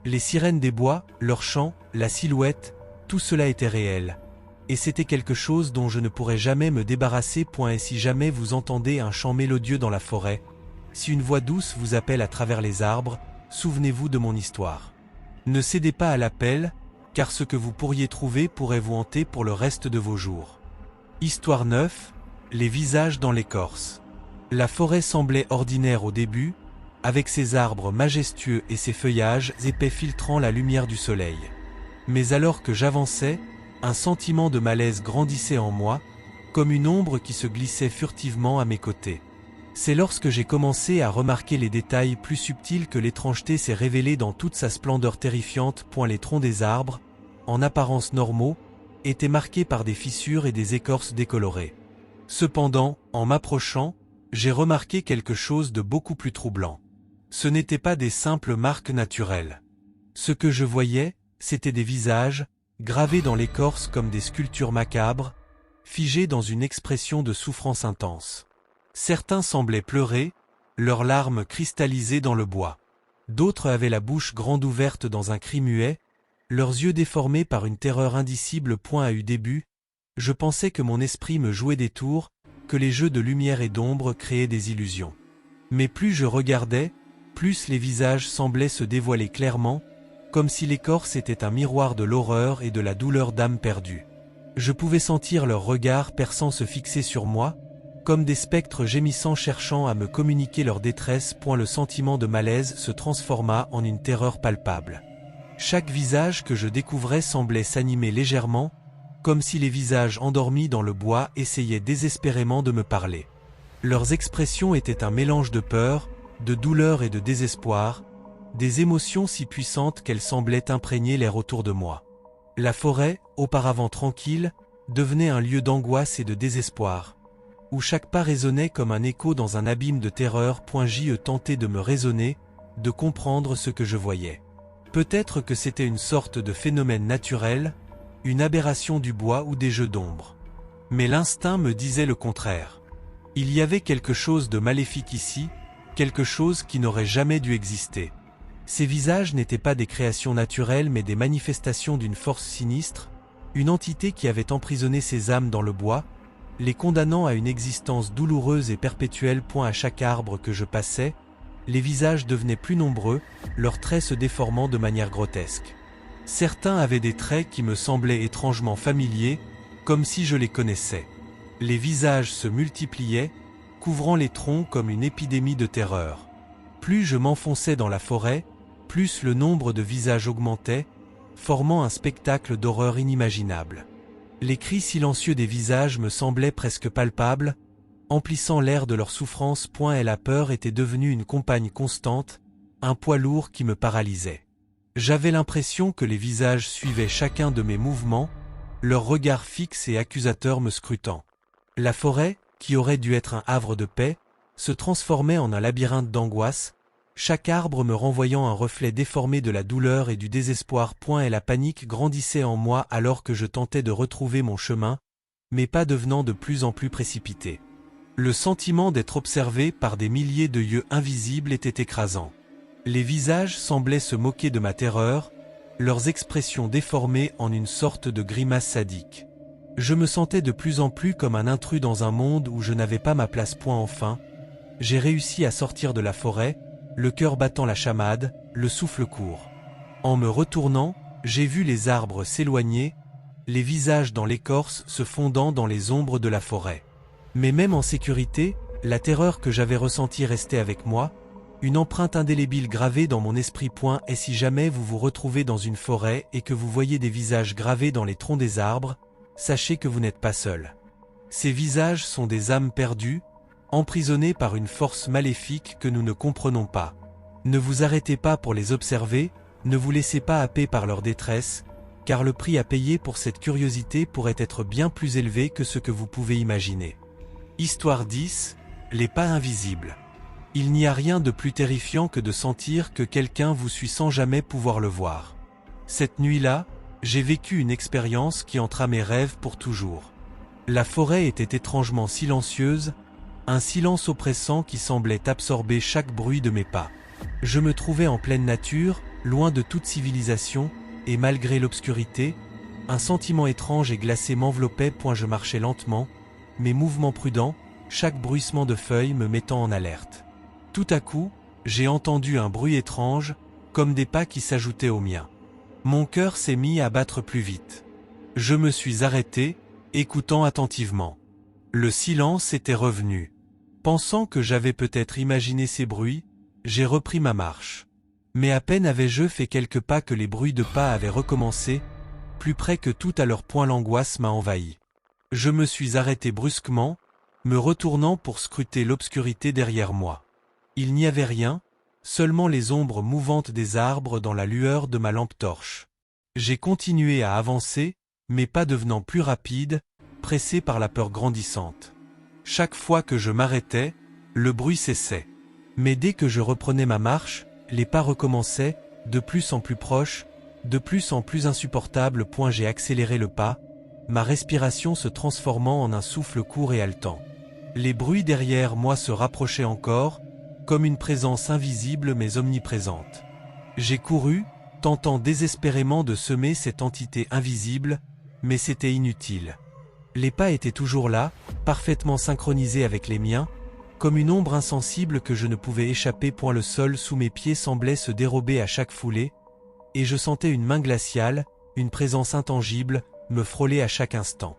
Les sirènes des bois, leurs chants, la silhouette, tout cela était réel. Et c'était quelque chose dont je ne pourrais jamais me débarrasser. Et si jamais vous entendez un chant mélodieux dans la forêt, si une voix douce vous appelle à travers les arbres, souvenez-vous de mon histoire. Ne cédez pas à l'appel, car ce que vous pourriez trouver pourrait vous hanter pour le reste de vos jours. Histoire 9, les visages dans l'écorce. La forêt semblait ordinaire au début, avec ses arbres majestueux et ses feuillages épais filtrant la lumière du soleil. Mais alors que j'avançais, un sentiment de malaise grandissait en moi, comme une ombre qui se glissait furtivement à mes côtés. C'est lorsque j'ai commencé à remarquer les détails plus subtils que l'étrangeté s'est révélée dans toute sa splendeur terrifiante. Les troncs des arbres, en apparence normaux, étaient marqués par des fissures et des écorces décolorées. Cependant, en m'approchant, j'ai remarqué quelque chose de beaucoup plus troublant. Ce n'étaient pas des simples marques naturelles. Ce que je voyais, c'étaient des visages, gravés dans l'écorce comme des sculptures macabres, figés dans une expression de souffrance intense. Certains semblaient pleurer, leurs larmes cristallisées dans le bois. D'autres avaient la bouche grande ouverte dans un cri muet, leurs yeux déformés par une terreur indicible. À eu début, je pensais que mon esprit me jouait des tours, que les jeux de lumière et d'ombre créaient des illusions. Mais plus je regardais, plus les visages semblaient se dévoiler clairement, comme si l'écorce était un miroir de l'horreur et de la douleur d'âme perdue. Je pouvais sentir leurs regards perçants se fixer sur moi, comme des spectres gémissants cherchant à me communiquer leur détresse. Le sentiment de malaise se transforma en une terreur palpable. Chaque visage que je découvrais semblait s'animer légèrement, comme si les visages endormis dans le bois essayaient désespérément de me parler. Leurs expressions étaient un mélange de peur, de douleur et de désespoir, des émotions si puissantes qu'elles semblaient imprégner l'air autour de moi. La forêt, auparavant tranquille, devenait un lieu d'angoisse et de désespoir, où chaque pas résonnait comme un écho dans un abîme de terreur. Je tentais de me raisonner, de comprendre ce que je voyais. Peut-être que c'était une sorte de phénomène naturel, une aberration du bois ou des jeux d'ombre. Mais l'instinct me disait le contraire. Il y avait quelque chose de maléfique ici, quelque chose qui n'aurait jamais dû exister. Ces visages n'étaient pas des créations naturelles mais des manifestations d'une force sinistre, une entité qui avait emprisonné ces âmes dans le bois, les condamnant à une existence douloureuse et perpétuelle. À chaque arbre que je passais, les visages devenaient plus nombreux, leurs traits se déformant de manière grotesque. Certains avaient des traits qui me semblaient étrangement familiers, comme si je les connaissais. Les visages se multipliaient, couvrant les troncs comme une épidémie de terreur. Plus je m'enfonçais dans la forêt, plus le nombre de visages augmentait, formant un spectacle d'horreur inimaginable. Les cris silencieux des visages me semblaient presque palpables, emplissant l'air de leur souffrance. Et la peur était devenue une compagne constante, un poids lourd qui me paralysait. J'avais l'impression que les visages suivaient chacun de mes mouvements, leurs regards fixes et accusateurs me scrutant. La forêt, qui aurait dû être un havre de paix, se transformait en un labyrinthe d'angoisse, chaque arbre me renvoyant un reflet déformé de la douleur et du désespoir. Et la panique grandissait en moi alors que je tentais de retrouver mon chemin, mes pas devenant de plus en plus précipités. Le sentiment d'être observé par des milliers de yeux invisibles était écrasant. Les visages semblaient se moquer de ma terreur, leurs expressions déformées en une sorte de grimace sadique. Je me sentais de plus en plus comme un intrus dans un monde où je n'avais pas ma place. Enfin, j'ai réussi à sortir de la forêt, le cœur battant la chamade, le souffle court. En me retournant, j'ai vu les arbres s'éloigner, les visages dans l'écorce se fondant dans les ombres de la forêt. Mais même en sécurité, la terreur que j'avais ressentie restait avec moi, une empreinte indélébile gravée dans mon esprit. Et si jamais vous vous retrouvez dans une forêt et que vous voyez des visages gravés dans les troncs des arbres, sachez que vous n'êtes pas seul. Ces visages sont des âmes perdues, emprisonnées par une force maléfique que nous ne comprenons pas. Ne vous arrêtez pas pour les observer, ne vous laissez pas happer par leur détresse, car le prix à payer pour cette curiosité pourrait être bien plus élevé que ce que vous pouvez imaginer. Histoire 10, les pas invisibles. Il n'y a rien de plus terrifiant que de sentir que quelqu'un vous suit sans jamais pouvoir le voir. Cette nuit-là, j'ai vécu une expérience qui entra mes rêves pour toujours. La forêt était étrangement silencieuse, un silence oppressant qui semblait absorber chaque bruit de mes pas. Je me trouvais en pleine nature, loin de toute civilisation, et malgré l'obscurité, un sentiment étrange et glacé m'enveloppait. Je marchais lentement, mes mouvements prudents, chaque bruissement de feuilles me mettant en alerte. Tout à coup, j'ai entendu un bruit étrange, comme des pas qui s'ajoutaient aux miens. Mon cœur s'est mis à battre plus vite. Je me suis arrêté, écoutant attentivement. Le silence était revenu. Pensant que j'avais peut-être imaginé ces bruits, j'ai repris ma marche. Mais à peine avais-je fait quelques pas que les bruits de pas avaient recommencé, plus près que tout à leur point l'angoisse m'a envahi. Je me suis arrêté brusquement, me retournant pour scruter l'obscurité derrière moi. Il n'y avait rien, seulement les ombres mouvantes des arbres dans la lueur de ma lampe torche. J'ai continué à avancer, mes pas devenant plus rapides, pressés par la peur grandissante. Chaque fois que je m'arrêtais, le bruit cessait. Mais dès que je reprenais ma marche, les pas recommençaient, de plus en plus proches, de plus en plus insupportables. J'ai accéléré le pas, ma respiration se transformant en un souffle court et haletant. Les bruits derrière moi se rapprochaient encore, comme une présence invisible mais omniprésente. J'ai couru, tentant désespérément de semer cette entité invisible, mais c'était inutile. Les pas étaient toujours là, parfaitement synchronisés avec les miens, comme une ombre insensible que je ne pouvais échapper. Le sol sous mes pieds semblait se dérober à chaque foulée, et je sentais une main glaciale, une présence intangible, me frôler à chaque instant.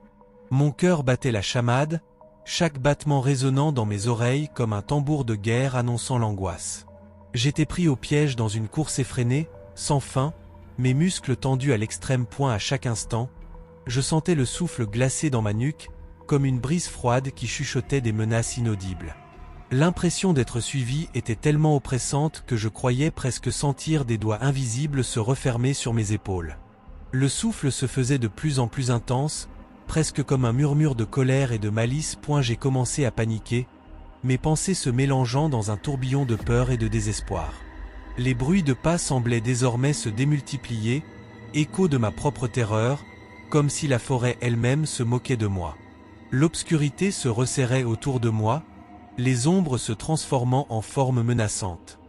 Mon cœur battait la chamade, chaque battement résonnant dans mes oreilles comme un tambour de guerre annonçant l'angoisse. J'étais pris au piège dans une course effrénée, sans fin, mes muscles tendus à l'extrême point à chaque instant. Je sentais le souffle glacé dans ma nuque, comme une brise froide qui chuchotait des menaces inaudibles. L'impression d'être suivi était tellement oppressante que je croyais presque sentir des doigts invisibles se refermer sur mes épaules. Le souffle se faisait de plus en plus intense, presque comme un murmure de colère et de malice. J'ai commencé à paniquer, mes pensées se mélangeant dans un tourbillon de peur et de désespoir. Les bruits de pas semblaient désormais se démultiplier, écho de ma propre terreur, comme si la forêt elle-même se moquait de moi. L'obscurité se resserrait autour de moi, les ombres se transformant en formes menaçantes.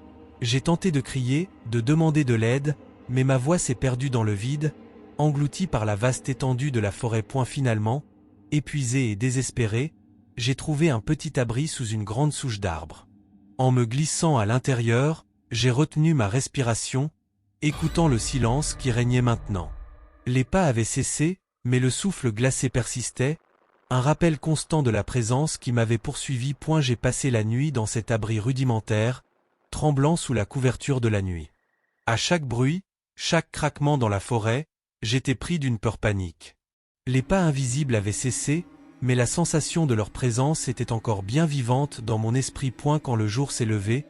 J'ai tenté de crier, de demander de l'aide, mais ma voix s'est perdue dans le vide, engloutie par la vaste étendue de la forêt. Finalement, épuisé et désespéré, j'ai trouvé un petit abri sous une grande souche d'arbre. En me glissant à l'intérieur, j'ai retenu ma respiration, écoutant le silence qui régnait maintenant. Les pas avaient cessé, mais le souffle glacé persistait, un rappel constant de la présence qui m'avait poursuivi. J'ai passé la nuit dans cet abri rudimentaire, tremblant sous la couverture de la nuit. À chaque bruit, chaque craquement dans la forêt, j'étais pris d'une peur panique. Les pas invisibles avaient cessé, mais la sensation de leur présence était encore bien vivante dans mon esprit. Quand le jour s'est levé,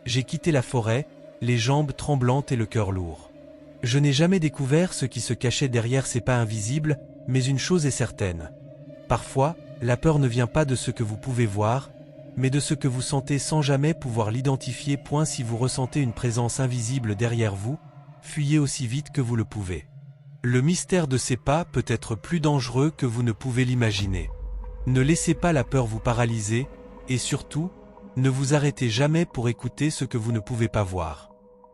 j'ai quitté la forêt, les jambes tremblantes et le cœur lourd. Je n'ai jamais découvert ce qui se cachait derrière ces pas invisibles, mais une chose est certaine. Parfois, la peur ne vient pas de ce que vous pouvez voir, mais de ce que vous sentez sans jamais pouvoir l'identifier. Si vous ressentez une présence invisible derrière vous, fuyez aussi vite que vous le pouvez. Le mystère de ces pas peut être plus dangereux que vous ne pouvez l'imaginer. Ne laissez pas la peur vous paralyser, et surtout, ne vous arrêtez jamais pour écouter ce que vous ne pouvez pas voir.